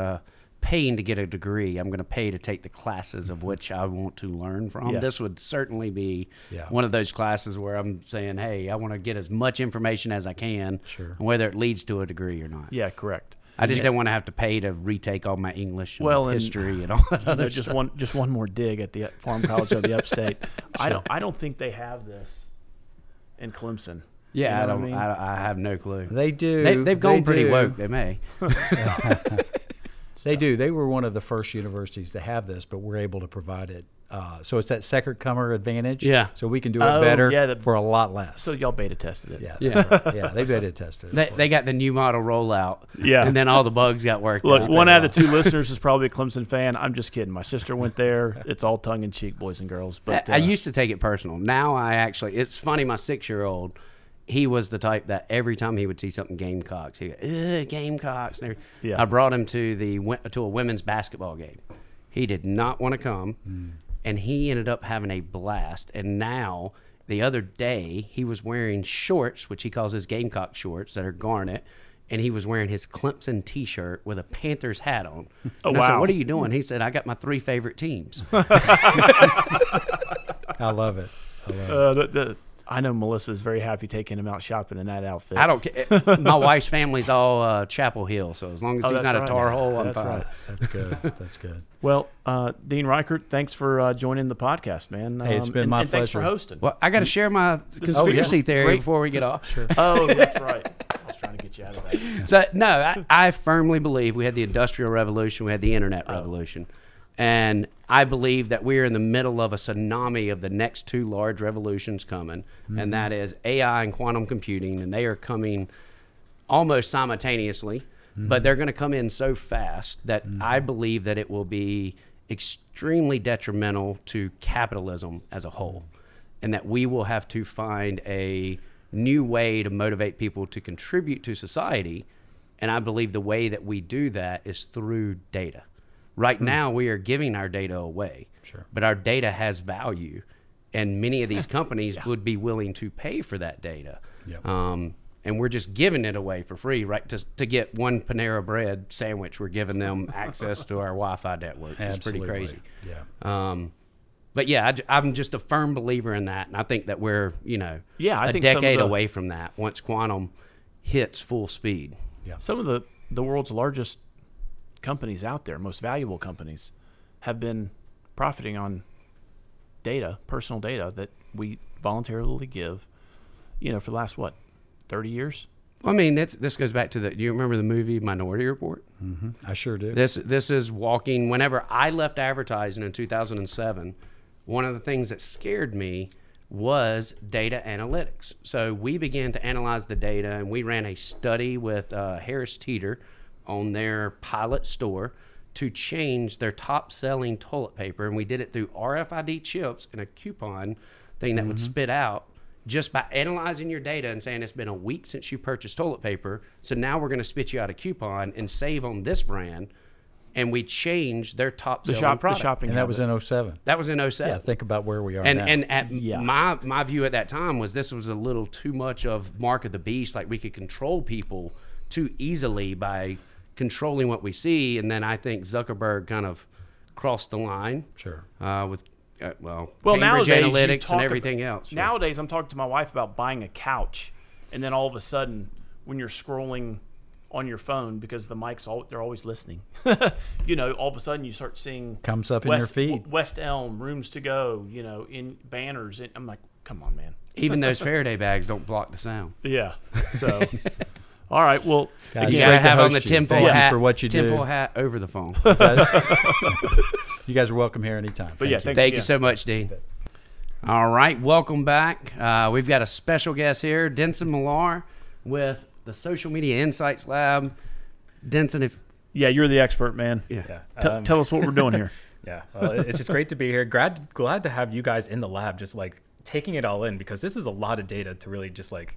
paying to get a degree. I'm going to pay to take the classes of which I want to learn from. Yeah. This would certainly be one of those classes where I'm saying, hey, I want to get as much information as I can, whether it leads to a degree or not. Yeah, correct. I just don't want to have to pay to retake all my English and and history and all that other just stuff. one more dig at the Farm College of the Upstate. I don't think they have this in Clemson. Yeah, You know what I mean? I have no clue. They do. They've gone pretty woke. They may. stuff. They do. They were one of the first universities to have this, but we're able to provide it. So it's that second comer advantage. Yeah. So we can do it better yeah, for a lot less. So y'all beta tested it. yeah. Yeah. Yeah. They beta tested it. They got the new model rollout. Yeah. And then all the bugs got worked Look, out. one out of 2 listeners is probably a Clemson fan. I'm just kidding. My sister went there. It's all tongue in cheek, boys and girls. But I used to take it personal. Now I actually, it's funny, my 6-year-old, he was the type that every time he would see something Gamecocks, he'd go, ugh, Gamecocks. And Yeah. I brought him to a women's basketball game. He did not want to come, and he ended up having a blast. And now, the other day, he was wearing shorts, which he calls his Gamecock shorts, that are garnet, and he was wearing his Clemson T-shirt with a Panthers hat on. And I said, wow. what are you doing? He said, I got my 3 favorite teams. I love it. I love it. I know Melissa is very happy taking him out shopping in that outfit. I don't care. My wife's family's all Chapel Hill, so as long as he's that's not right. a Tar Hole, I'm That's fine. right. That's good. That's good. Well, Dean Reichert, thanks for joining the podcast, man. Hey, it's been my and thanks for pleasure. hosting. Well, I got to share my conspiracy theory Great. before we get off. Sure. Oh, that's right. I was trying to get you out of that. So, no, I firmly believe we had the Industrial Revolution, we had the Internet Revolution. And I believe that we're in the middle of a tsunami of the next 2 large revolutions coming, and that is AI and quantum computing, and they are coming almost simultaneously, but they're going to come in so fast that I believe that it will be extremely detrimental to capitalism as a whole, and that we will have to find a new way to motivate people to contribute to society, and I believe the way that we do that is through data. Right now, we are giving our data away, but our data has value, and many of these companies would be willing to pay for that data. Yep. And we're just giving it away for free, right? To get one Panera Bread sandwich, we're giving them access to our Wi-Fi network. It's pretty crazy. Yeah. But yeah, I'm just a firm believer in that, and I think that we're I a think some of decade the- away from that once quantum hits full speed. Some of the world's largest companies out there, most valuable companies, have been profiting on data, personal data that we voluntarily give, for the last, 30 years? Well, I mean, this goes back to do you remember the movie Minority Report? Mm-hmm. I sure do. This is walking. Whenever I left advertising in 2007, one of the things that scared me was data analytics. So we began to analyze the data, and we ran a study with Harris Teeter on their pilot store to change their top-selling toilet paper, and we did it through RFID chips and a coupon thing that would spit out just by analyzing your data and saying it's been a week since you purchased toilet paper, so now we're going to spit you out a coupon and save on this brand, and we changed their top-selling product. The shopping And that was habit. in 07. That was in 07. Yeah, think about where we are And now. and at my view at that time was this was a little too much of Mark of the Beast. Like we could control people too easily by controlling what we see, and then I think Zuckerberg kind of crossed the line. Sure. With Cambridge nowadays you Analytics talk and everything else. Nowadays, I'm talking to my wife about buying a couch, and then all of a sudden, when you're scrolling on your phone because the mics they're always listening, all of a sudden you start seeing Comes up in your feed. West Elm, rooms to go, in banners. And I'm like, come on, man. Even those Faraday bags don't block the sound. Yeah. So, all right. Well, Guys, You great gotta to have on host the you. tinfoil Thank hat. you for what you do. Tinfoil hat over the phone. You guys are welcome here anytime. But yeah, Thank you. thanks Thank again. you so much, Dean. All right, welcome back. We've got a special guest here, Denson Millar, with the Social Media Insights Lab. Denson, Yeah, you're the expert, man. yeah. Tell us what we're doing here. Yeah, well, it's just great to be here. Glad to have you guys in the lab, just like taking it all in, because this is a lot of data to really just like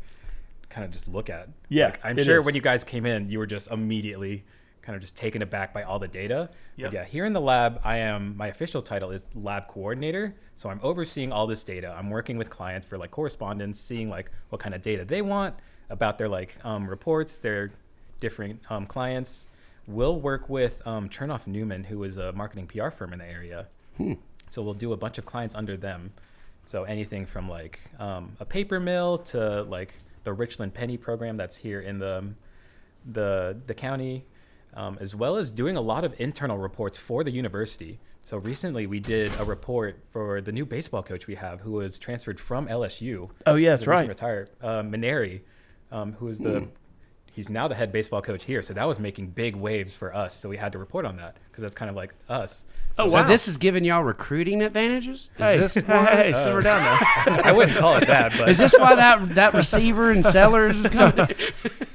kind of just look at. Yeah, Like, I'm it sure is. when you guys came in, you were just immediately kind of just taken aback by all the data. Yep. But yeah, here in the lab, my official title is lab coordinator. So I'm overseeing all this data. I'm working with clients for like correspondence, seeing like what kind of data they want about their like reports, their different clients. We'll work with Chernoff Newman, who is a marketing PR firm in the area. So we'll do a bunch of clients under them. So anything from like a paper mill to like the Richland Penny program that's here in the county, as well as doing a lot of internal reports for the university. So recently we did a report for the new baseball coach we have, who was transferred from LSU. Oh, yeah, that's He's recently right. Retired, Maneri, who is he's now the head baseball coach here. So that was making big waves for us. So we had to report on that because that's kind of like us. Oh, So wow. this is giving y'all recruiting advantages? Hey, Is this hey, simmer down now. I wouldn't call it that, but is this why that receiver and sellers is coming?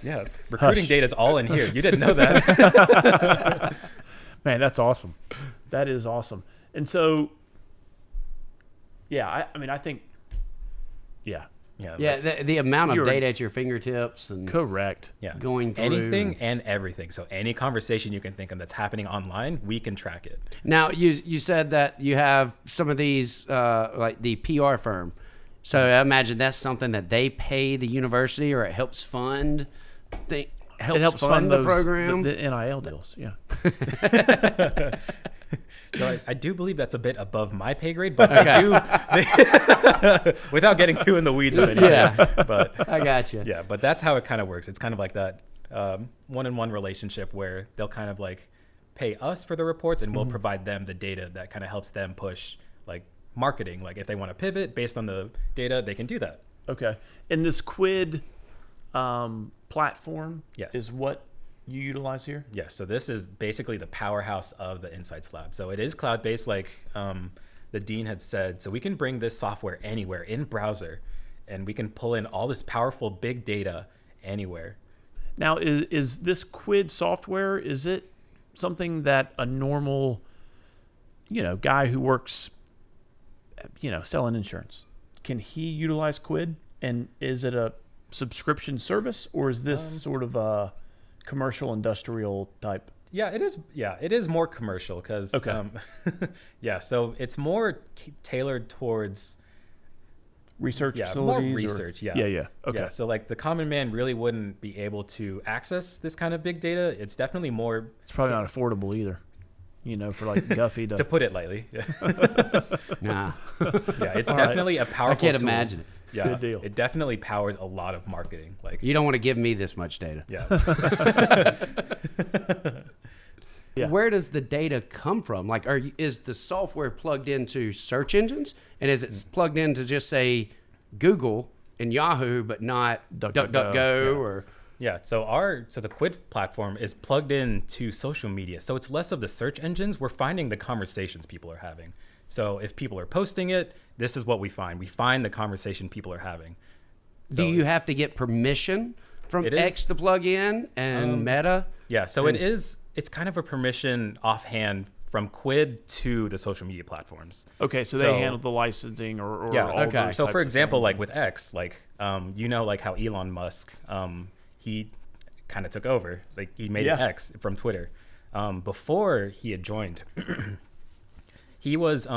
yeah, recruiting data is all in here. You didn't know that. Man, that's awesome. That is awesome. And so, yeah, I mean, I think, yeah, Yeah, the amount of You're- data at your fingertips and correct. Yeah. going through. Anything and everything. So any conversation you can think of that's happening online, we can track it. Now, you said that you have some of these, like the PR firm. So I imagine that's something that they pay the university, or it helps fund. It helps fund the those, program. the NIL deals. Yeah. So I do believe that's a bit above my pay grade, but I do, without getting too in the weeds of it. Yeah. But I got you. yeah, but that's how it kind of works. It's kind of like that one-on-one relationship where they'll kind of like pay us for the reports and we'll provide them the data that kind of helps them push like marketing. Like if they want to pivot based on the data, they can do that. Okay. And this Quid platform Yes. is what you utilize here? Yes, so this is basically the powerhouse of the Insights Lab. So it is cloud-based, like the dean had said. So we can bring this software anywhere in browser, and we can pull in all this powerful big data anywhere. Now, is this Quid software, is it something that a normal, guy who works, selling insurance, can he utilize Quid? And is it a subscription service, or is this sort of a commercial industrial type? Yeah, it is. Yeah, it is more commercial because, Okay. yeah, so it's more tailored towards Research more facilities? research. Yeah. Yeah. Okay. Yeah, so like the common man really wouldn't be able to access this kind of big data. It's definitely more, It's probably not affordable either, for like Guffey to put it lightly. Yeah, Nah, yeah, it's All right. definitely a I powerful can't tool. imagine it. Yeah, Good deal. It definitely powers a lot of marketing. Like, You don't want to give me this much data. yeah. Yeah. Where does the data come from? Like, is the software plugged into search engines, and is it plugged into just say Google and Yahoo, but not DuckDuckGo or? Yeah, so the Quid platform is plugged into social media. So it's less of the search engines. We're finding the conversations people are having. So if people are posting it, this is what we find. We find the conversation people are having. Do So you it's- have to get permission from It is. X to plug in and Meta? Yeah, so it's kind of a permission offhand from Quid to the social media platforms. Okay, so they handle the licensing or Yeah. all Okay. those So types for of example, things. like with X, like like how Elon Musk, he kind of took over. Like he made it Yeah. X from Twitter. Before he had joined, he was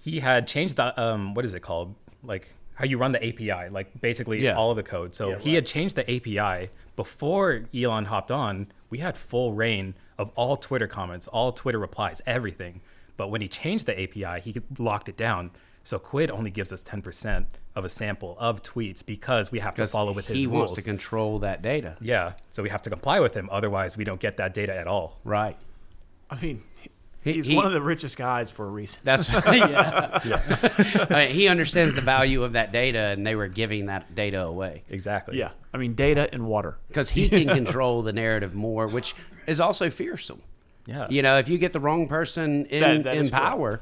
he had changed the what is it called? Like how you run the API, like basically Yeah. all of the code. So he had changed the API before Elon hopped on. We had full reign of all Twitter comments, all Twitter replies, everything. But when he changed the API, he locked it down. So Quid only gives us 10% of a sample of tweets because we have to follow with his he rules. wants to control that data. Yeah, so we have to comply with him. Otherwise, we don't get that data at all. Right. I mean, He- he's he- one of the richest guys for a reason. That's yeah. I mean, he understands the value of that data, and they were giving that data away Exactly. Yeah, I mean, data and water. because he can control the narrative more, which is also fearsome. Yeah. If you get the wrong person in That is correct. power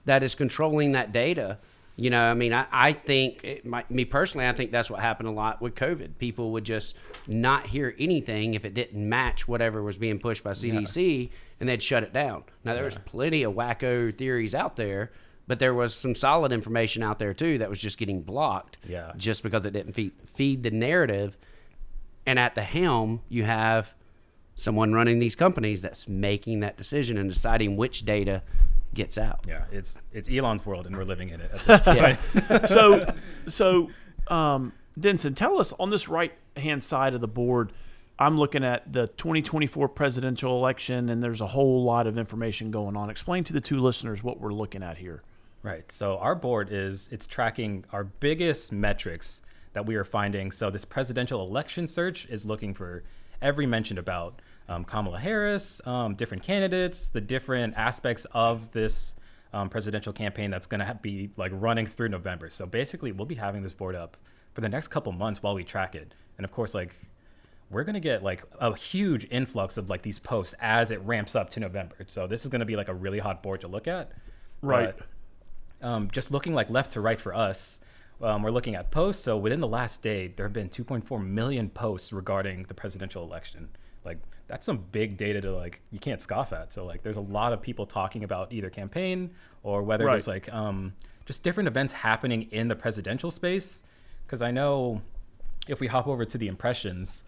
that is controlling that data, I think, me personally, I think that's what happened a lot with COVID. People would just not hear anything if it didn't match whatever was being pushed by CDC, and they'd shut it down. Now, there was plenty of wacko theories out there, but there was some solid information out there, too, that was just getting blocked Yeah. just because it didn't feed the narrative. And at the helm, you have someone running these companies that's making that decision and deciding which data gets out. Yeah, it's Elon's world, and we're living in it at this point. Yeah. So, Denson, tell us on this right-hand side of the board, I'm looking at the 2024 presidential election, and there's a whole lot of information going on. Explain to the two listeners what we're looking at here. Right. So our board it's tracking our biggest metrics that we are finding. So this presidential election search is looking for every mention about Kamala Harris, different candidates, the different aspects of this presidential campaign that's going to be like running through November. So basically, we'll be having this board up for the next couple months while we track it. And of course, like we're going to get like a huge influx of like these posts as it ramps up to November. So this is going to be like a really hot board to look at. Right. But, just looking like left to right for us, we're looking at posts. So within the last day, there have been 2.4 million posts regarding the presidential election. Like that's some big data to like, you can't scoff at. So like there's a lot of people talking about either campaign or whether Right. there's like just different events happening in the presidential space. Because I know if we hop over to the impressions,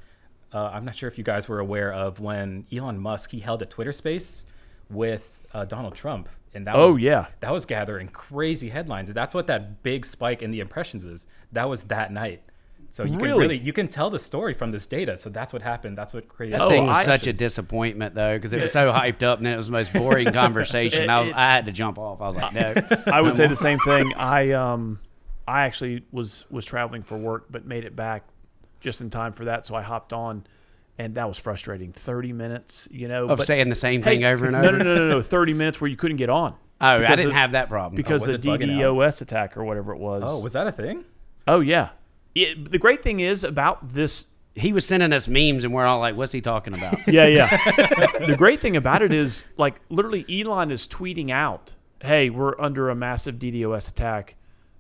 I'm not sure if you guys were aware of when Elon Musk, he held a Twitter space with Donald Trump. And that that was gathering crazy headlines. That's what that big spike in the impressions is. That was that night. So you can you can tell the story from this data. So that's what happened. That's what created That thing was such a disappointment, though, because it was so hyped up, and then it was the most boring conversation. I had to jump off. I was like, no. I would say the same thing. I actually was traveling for work, but made it back just in time for that, so I hopped on, and that was frustrating. 30 minutes, Of saying the same thing over and over? No. 30 minutes where you couldn't get on. Oh, I didn't have that problem. Because was the it bugging DDoS attack or whatever it was. Oh, was that a thing? Oh, yeah. The great thing is about this. He was sending us memes, and we're all like, what's he talking about? Yeah. The great thing about it is, like, literally Elon is tweeting out, hey, we're under a massive DDoS attack.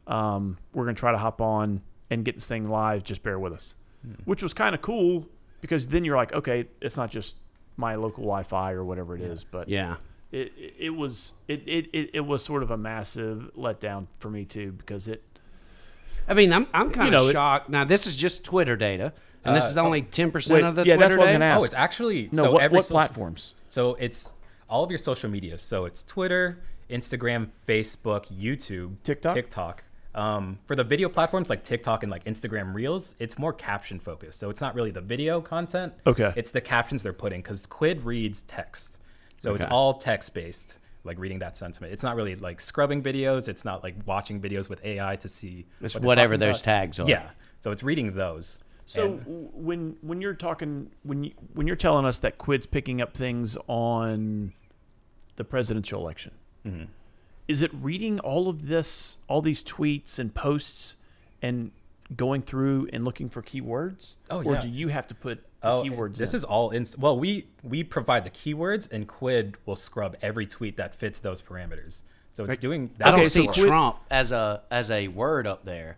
We're going to try to hop on and get this thing live. Just bear with us. Which was kind of cool because then you're like, okay, it's not just my local Wi-Fi or whatever it is, but Yeah. it was sort of a massive letdown for me too, because I mean, I'm kind of shocked. Now, this is just Twitter data, and this is only 10% of the Twitter that's what I was data? gonna ask. Oh, it's actually no. so What platforms? So it's all of your social media. So it's Twitter, Instagram, Facebook, YouTube, TikTok. For the video platforms like TikTok and like Instagram Reels, it's more caption focused. So it's not really the video content. Okay. It's the captions they're putting because Quid reads text. So it's all text based, like reading that sentiment. It's not really like scrubbing videos. It's not like watching videos with AI to see. It's what they're whatever talking those about. tags are. Yeah. So it's reading those. So when you're talking when you're telling us that Quid's picking up things on the presidential election, is it reading all these tweets and posts and going through and looking for keywords? Oh, or yeah. do you have to put the keywords? This in? is all in. Well, we provide the keywords, and Quid will scrub every tweet that fits those parameters. So it's doing that. I don't Okay, see so Quid- Trump as a word up there,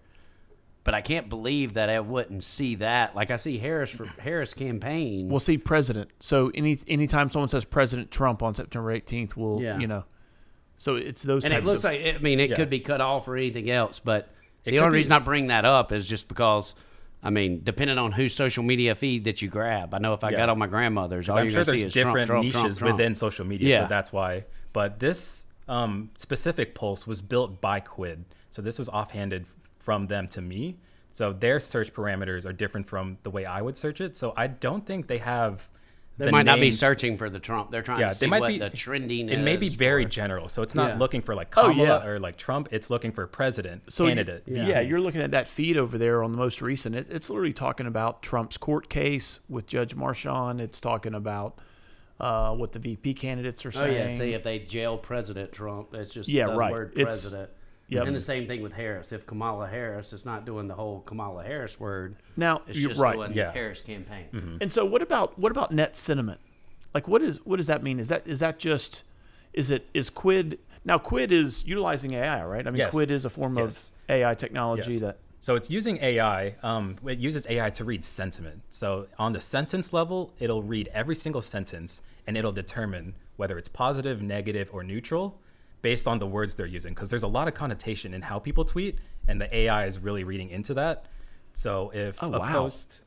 but I can't believe that I wouldn't see that. Like I see Harris campaign. We'll see president. So anytime someone says President Trump on September 18th, we'll So it's those. And types it looks of, like, I mean, it could be cut off or anything else, but the could only be- reason I bring that up is just because, I mean, depending on whose social media feed that you grab. I know if I got on my grandmother's, all I'm you're sure going to see there's is Trump, different Trump, niches Trump, Trump. within social media, Yeah. so that's why. But this specific post was built by Quid, so this was offhanded from them to me. So their search parameters are different from the way I would search it. So I don't think they have. They the might not be names- searching for the Trump. They're trying Yeah, to see they might what be. the trending It is. may be very for- general, so it's not Yeah. looking for like Oh, Kamala yeah. or like Trump. It's looking for president so candidate. you're looking at that feed over there on the most recent. It's literally talking about Trump's court case with Judge Marchand. It's talking about what the VP candidates are Oh, saying. yeah. See, if they jail President Trump, that's just Yeah, the right. word It's- president. Yep. And the same thing with Harris. If Kamala Harris is not doing the whole Kamala Harris word, Now it's you're just right. doing Yeah. Harris campaign. And so what about net sentiment? Like what does that mean? Is that just is Quid now? Quid is utilizing AI, right? I mean, Yes. Quid is a form of Yes. AI technology Yes. that. So it's using AI. It uses AI to read sentiment. So on the sentence level, it'll read every single sentence and it'll determine whether it's positive, negative, or neutral based on the words they're using. Because there's a lot of connotation in how people tweet, and the AI is really reading into that. So if post,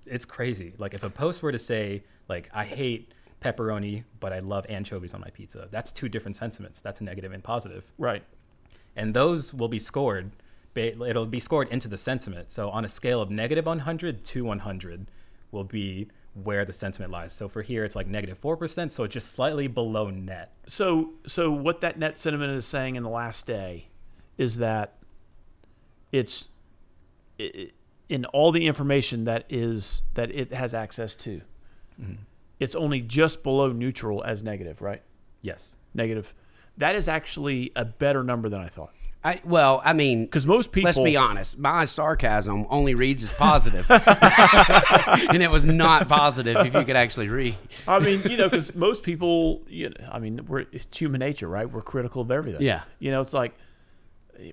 it's crazy. Like if a post were to say, like, I hate pepperoni, but I love anchovies on my pizza, that's two different sentiments. That's negative and positive. Right. And those will be scored. It'll be scored into the sentiment. So on a scale of negative 100 to 100 will be where the sentiment lies. So for here, it's like negative 4%. So it's just slightly below net. So what that net sentiment is saying in the last day is that it's in all the information that it has access to. It's only just below neutral as negative, right? Yes. Negative. That is actually a better number than I thought. I mean, Because most people, let's be honest, my sarcasm only reads as positive, and it was not positive if you could actually read. I mean, because most people, I mean, it's human nature, right? We're critical of everything. Yeah. It's like,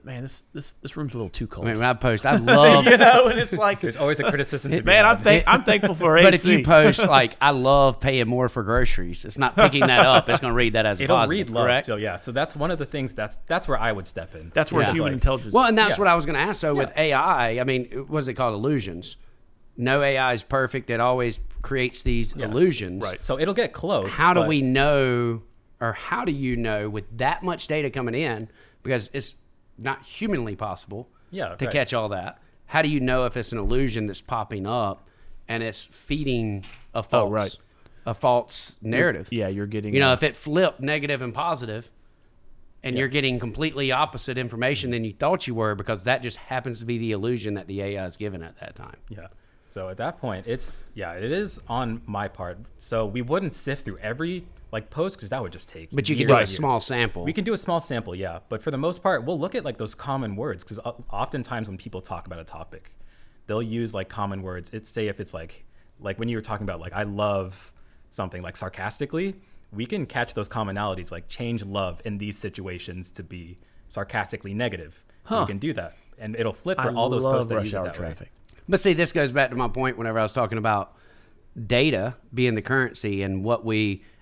man, this room's a little too cold. I mean, when I post, I love. And it's like, There's always a criticism to be man, had. I'm thankful for AC. But if you post like, I love paying more for groceries, it's not picking that up. It's going to read that as a It'll positive, read love. correct? So yeah, so that's one of the things that's where I would step in. That's where Yeah. human Like- intelligence. Well, and that's Yeah. what I was going to ask. So with AI, I mean, what is it called? Illusions. No AI is perfect. It always creates these illusions. Right. So it'll get close. How do but- we know, or how do you know with that much data coming in, because it's not humanly possible Yeah, to right. catch all that. How do you know if it's an illusion that's popping up and it's feeding a false, right. a false narrative? yeah, you're getting. If it flipped negative and positive, and you're getting completely opposite information than you thought you were, because that just happens to be the illusion that the AI is given at that time. Yeah. So at that point, it is on my part. So we wouldn't sift through every post, because that would just take. But you can years do a and years. small sample. We can do a small sample, yeah. But for the most part, we'll look at those common words, because oftentimes when people talk about a topic, they'll use common words. It's say if it's like when you were talking about I love something sarcastically, we can catch those commonalities, change love in these situations to be sarcastically negative. So we can do that, and it'll flip for all those posts that rush use it hour that way. traffic. But see, this goes back to my point whenever I was talking about data being the currency and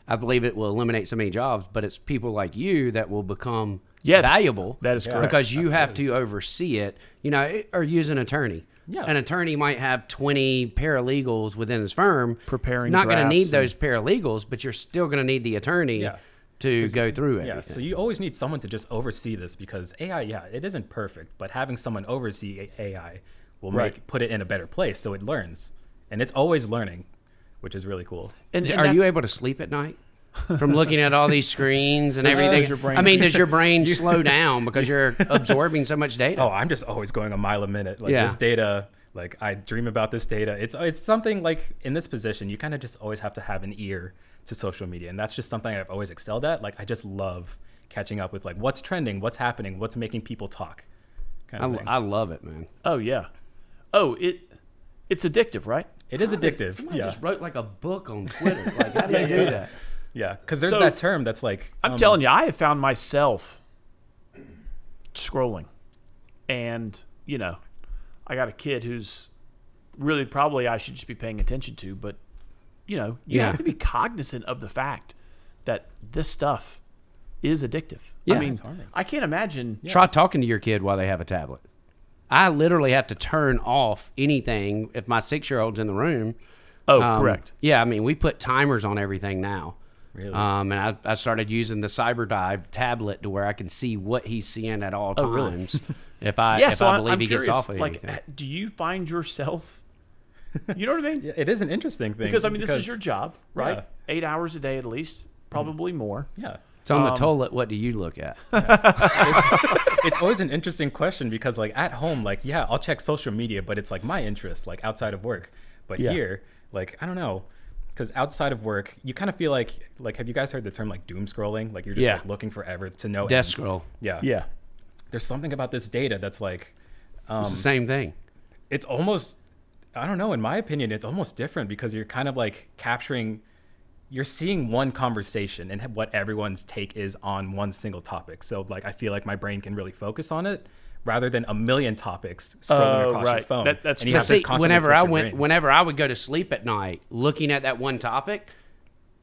I believe it will eliminate so many jobs, but it's people like you that will become valuable. that is correct. Because you have to oversee it, or use an attorney. Yeah. An attorney might have 20 paralegals within his firm. Preparing Not going to need drafts those paralegals, but you're still going to need the attorney to go through everything. Yeah, so you always need someone to just oversee this, because AI, it isn't perfect, but having someone oversee AI will put it in a better place so it learns. And it's always learning, which is really cool. And Are you that's- able to sleep at night from looking at all these screens and Does everything? your brain- I mean, does your brain slow down because you're absorbing so much data? Oh, I'm just always going a mile a minute. This data, I dream about this data. It's something in this position, you kind of just always have to have an ear to social media. And that's just something I've always excelled at. I just love catching up with what's trending, what's happening, what's making people talk. Kind of thing. I love it, man. Oh yeah. Oh, it's addictive, right? It is addictive. Somebody Yeah. just wrote a book on Twitter. How do you do that? Yeah. Because there's So, that term that's I'm telling you, I have found myself scrolling, and I got a kid who's really probably I should just be paying attention to, but you have to be cognizant of the fact that this stuff is addictive. Yeah. I mean, It's harming. I can't imagine. Try talking to your kid while they have a tablet. I literally have to turn off anything if my 6-year-old's in the room. Oh, correct. Yeah, I mean, we put timers on everything now. Really? And I started using the CyberDive tablet to where I can see what he's seeing at all times. really? If I believe I'm he gets curious, off of anything. do you find yourself? You know what I mean? Yeah, it is an interesting thing. Because I mean, this is your job, right? Yeah. 8 hours a day at least, probably more. Yeah. It's on the toilet. What do you look at? It's always an interesting question, because at home, I'll check social media, but it's my interest, outside of work. But Yeah. here, I don't know, because outside of work, you kind of feel have you guys heard the term doom scrolling? You're just Yeah. looking forever to no Death end. scroll. Yeah. Yeah. There's something about this data that's It's the same thing. it's almost, I don't know, in my opinion, it's almost different, because you're kind of capturing, you're seeing one conversation and what everyone's take is on one single topic. So I feel my brain can really focus on it rather than a million topics scrolling across your right. phone. That's And you true. have to See, constantly whenever switch I your went, brain. whenever I would go to sleep at night, looking at that one topic,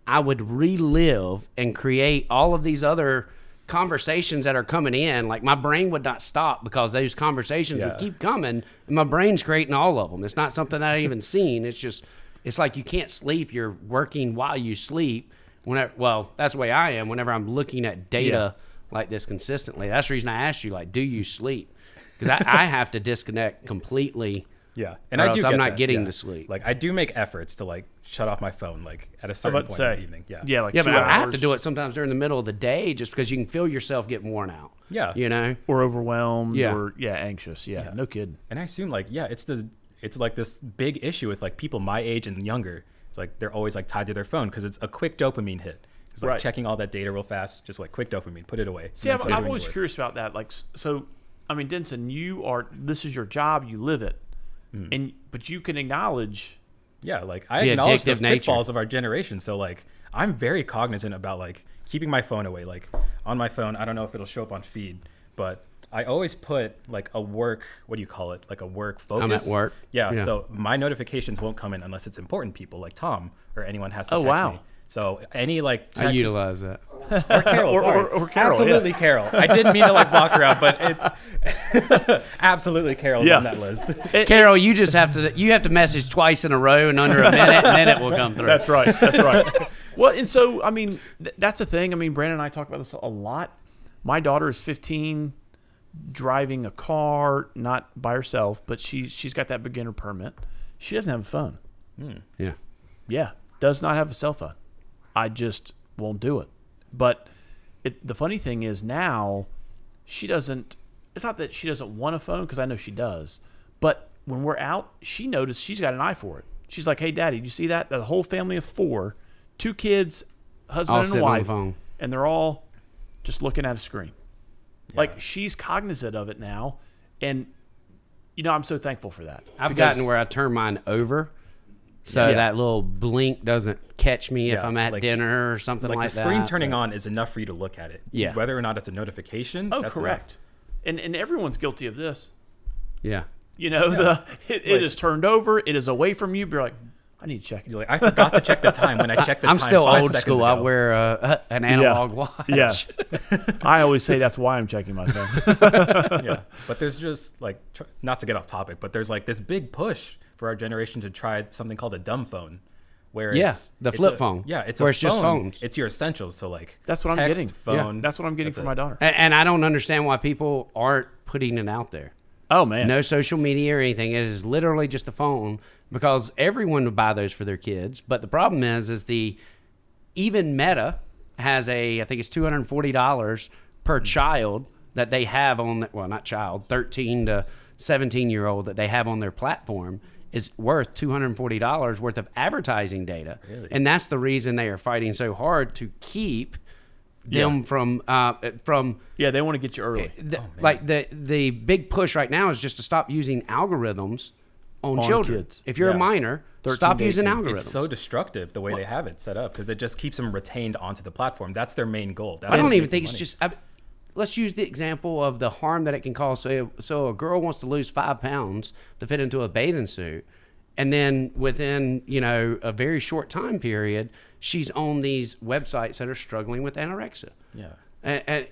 I would relive and create all of these other conversations that are coming in. My brain would not stop, because those conversations would keep coming, and my brain's creating all of them. It's not something I even seen. It's just, it's you can't sleep. You're working while you sleep. That's the way I am. Whenever I'm looking at data like this consistently, that's the reason I asked you, do you sleep? Because I have to disconnect completely. Yeah, and Or I else do. I'm get not that, getting yeah. to sleep. I do make efforts to shut off my phone at a I'm certain about point to in say, the evening. Yeah, yeah, Yeah, 2 but I have to hours, do it sometimes during the middle of the day, just because you can feel yourself getting worn out. Yeah. or overwhelmed, Yeah. or anxious. Yeah, no kidding. And I assume it's this big issue with people my age and younger. It's they're always tied to their phone, because it's a quick dopamine hit. It's like Right. checking all that data real fast, just like quick dopamine, put it away. See, and I'm then start doing always your work. curious about that. Like, so, I mean, Denson, this is your job, you live it, but you can acknowledge. Yeah, like I The acknowledge addictive those nature. pitfalls of our generation. So like I'm very cognizant about like keeping my phone away. Like on my phone, I don't know if it'll show up on feed, but I always put like a work, what do you call it? Like a work focus. I'm at work. Yeah, Yeah. so my notifications won't come in unless it's important people like Tom or anyone has to Oh, text wow. me. So any like I text- utilize that. or Carol, Or- sorry. or Carol, absolutely Carol. I didn't mean to like block her out, but it's absolutely Carol's Yeah. on that list. Carol, you just have to message twice in a row and under a minute, and then it will come through. That's right. That's right. Well, and so, I mean, that's a thing. I mean, Brandon and I talk about this a lot. My daughter is 15, driving a car, not by herself, but she's got that beginner permit. She doesn't have a phone. Yeah. Yeah, does not have a cell phone. I just won't do it. But the funny thing is now, she doesn't. It's not that she doesn't want a phone, because I know she does. But when we're out, she noticed she's got an eye for it. She's like, "Hey, Daddy, do you see that? The whole family of 4, 2 kids, husband All and a sitting on the wife, phone. and they're all just looking at a screen." Like, she's cognizant of it now, and I'm so thankful for that. I've Because- gotten where I turn mine over, so Yeah. that little blink doesn't catch me if Yeah, I'm at like- dinner or something like, Like the that. screen turning on is enough for you to look at it. Yeah. Whether or not it's a notification. Oh, that's correct. And everyone's guilty of this. Yeah. It is turned over. It is away from you. But you're like, I need to check it. You're like, I forgot to check the time when I checked the I'm time. still 5 old seconds school. I ago. wear an analog watch. Yeah. I always say that's why I'm checking my phone. Yeah, but there's just like not to get off topic, but there's like this big push for our generation to try something called a dumb phone, where Yeah, it's, the it's flip a- phone, Yeah, it's where a it's just phone. phones. It's your essentials. So like That's what I'm text, getting. Phone. That's what I'm getting that's for it. my daughter. And I don't understand why people aren't putting it out there. Oh, man. No social media or anything. It is literally just a phone, because everyone would buy those for their kids. But the problem is even Meta has I think it's $240 per child that they have on, not child, 13 to 17-year-old that they have on their platform is worth $240 worth of advertising data. Really? And that's the reason they are fighting so hard to keep them from Yeah, they want to get you early. like the big push right now is just to stop using algorithms on children. kids. If you're Yeah. a minor, 13 stop to using 18. algorithms. It's so destructive the way they have it set up because it just keeps them retained onto the platform. That's their main goal. That's I don't what even makes think them it's money. just. Let's use the example of the harm that it can cause. So a girl wants to lose 5 pounds to fit into a bathing suit, and then within a very short time period, she's on these websites that are struggling with anorexia. Yeah. And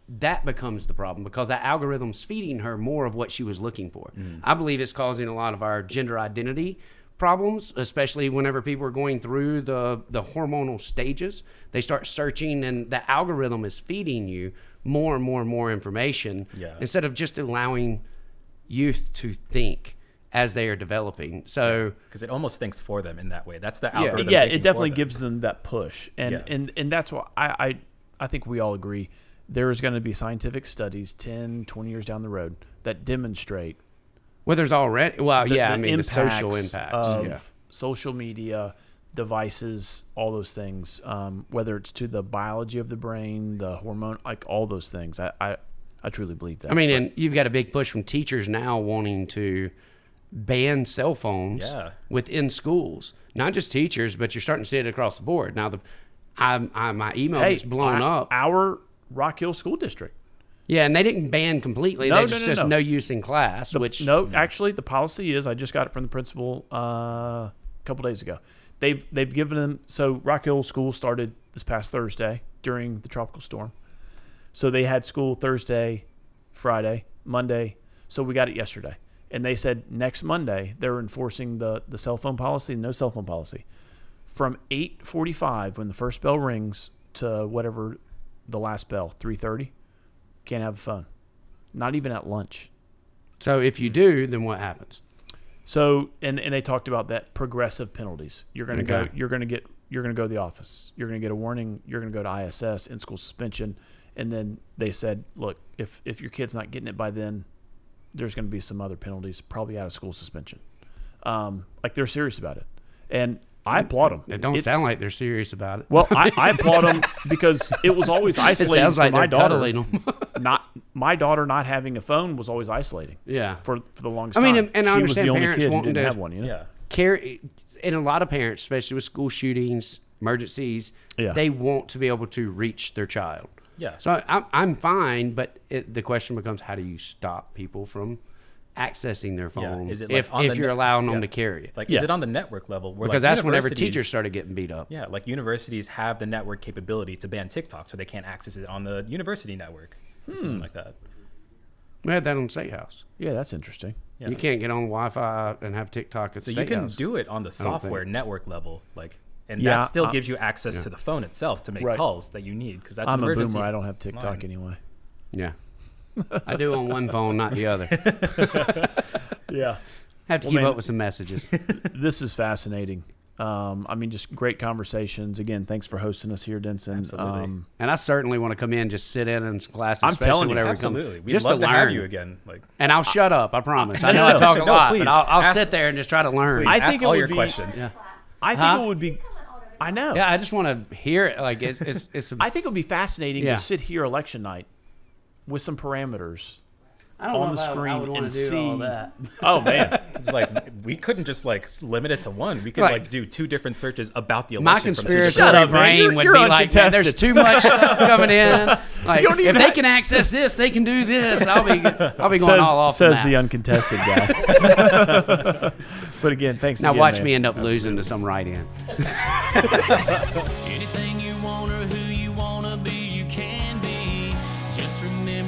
that becomes the problem because that algorithm's feeding her more of what she was looking for. I believe it's causing a lot of our gender identity problems, especially whenever people are going through the hormonal stages. They start searching, and the algorithm is feeding you more and more and more information instead of just allowing youth to think as they are developing. So Because it almost thinks for them in that way. That's the algorithm. Yeah, thinking it definitely for them. gives them that push. And Yeah. and that's why I think we all agree there is going to be scientific studies 10, 20 years down the road that demonstrate there's already, the social impacts impacts. of social media, devices, all those things, whether it's to the biology of the brain, the hormone, like all those things. I truly believe that. I mean, and you've got a big push from teachers now wanting to ban cell phones within schools. Not just teachers, but you're starting to see it across the board. Now, my email gets blown up. Our Rock Hill School District. Yeah, and they didn't ban completely. No, They no, just no. no use in class. Actually, the policy is I just got it from the principal a couple days ago. They've given them Rock Hill School started this past Thursday during the tropical storm. So they had school Thursday, Friday, Monday. So we got it yesterday. And they said next Monday they're enforcing the cell phone policy, no cell phone policy. From 8:45 when the first bell rings to whatever the last bell, 3:30, can't have a phone. Not even at lunch. So if you do, then what happens? So and they talked about that progressive penalties. You're going to go. Okay. You're going to go to the office. You're going to get a warning. You're going to go to ISS, in school suspension, and then they said, look, if your kid's not getting it by then, there's going to be some other penalties, probably out of school suspension. Like they're serious about it. And I applaud them. It don't sound like they're serious about it. Well, I applaud them because it was always It isolating sounds for like my they're daughter. cuddling 'em. My daughter not having a phone was always isolating. Yeah. For the longest I mean, time. and I She was understand the only parents kid who wanting didn't to have one. You know? Yeah. carry, and a lot of parents, especially with school shootings, emergencies, Yeah. they want to be able to reach their child. Yeah. So I'm fine, but the question becomes, how do you stop people from accessing their phone Is it like if on the you're net- allowing them yeah. to carry it? Like, Yeah. is it on the network level? Where, Because like, that's whenever universities- teachers started getting beat up. Yeah, like universities have the network capability to ban TikTok, so they can't access it on the university network, something like that. We had that on State House. Yeah, that's interesting. Yeah. You can't get on Wi-Fi and have TikTok at So State you can House. do it on the I don't think. software network level, like, and Yeah, that still gives you access to the phone itself to make Right. calls that you need, because that's I'm an a emergency. boomer. I don't have TikTok line. anyway. Yeah. I do on one phone, not the other. Yeah. Have to Well, keep man, up with some messages. This is fascinating. I mean, just great conversations. Again, thanks for hosting us here, Denson. Absolutely. And I certainly want to come in, just sit in some classes. I'm especially telling you. whenever it Absolutely, comes, we'd just love to to learn. have you again. Like, And I'll shut up. I promise. I know I talk a no, lot, please. but I'll Ask- sit there and just try to learn. please, I ask think it all would your be- questions. Yeah. I think Huh? it would be. I know. Yeah, I just want to hear it. Like it's I think it would be fascinating Yeah. to sit here election night with some parameters I don't on know the if I screen would want and to do all see. that. Oh man, It's like we couldn't just like limit it to one. We could Right. like do 2 different searches about the My election. from two conspiracy different- Shut up, man. brain You're- would you're be like, man, there's uncontested. too much stuff coming in. Like, You don't even if they have- can access this, they can do this. I'll be going says, all off. says the the map. uncontested guy. But again, thanks. Now again, watch man. me end up losing to some write-in. Anything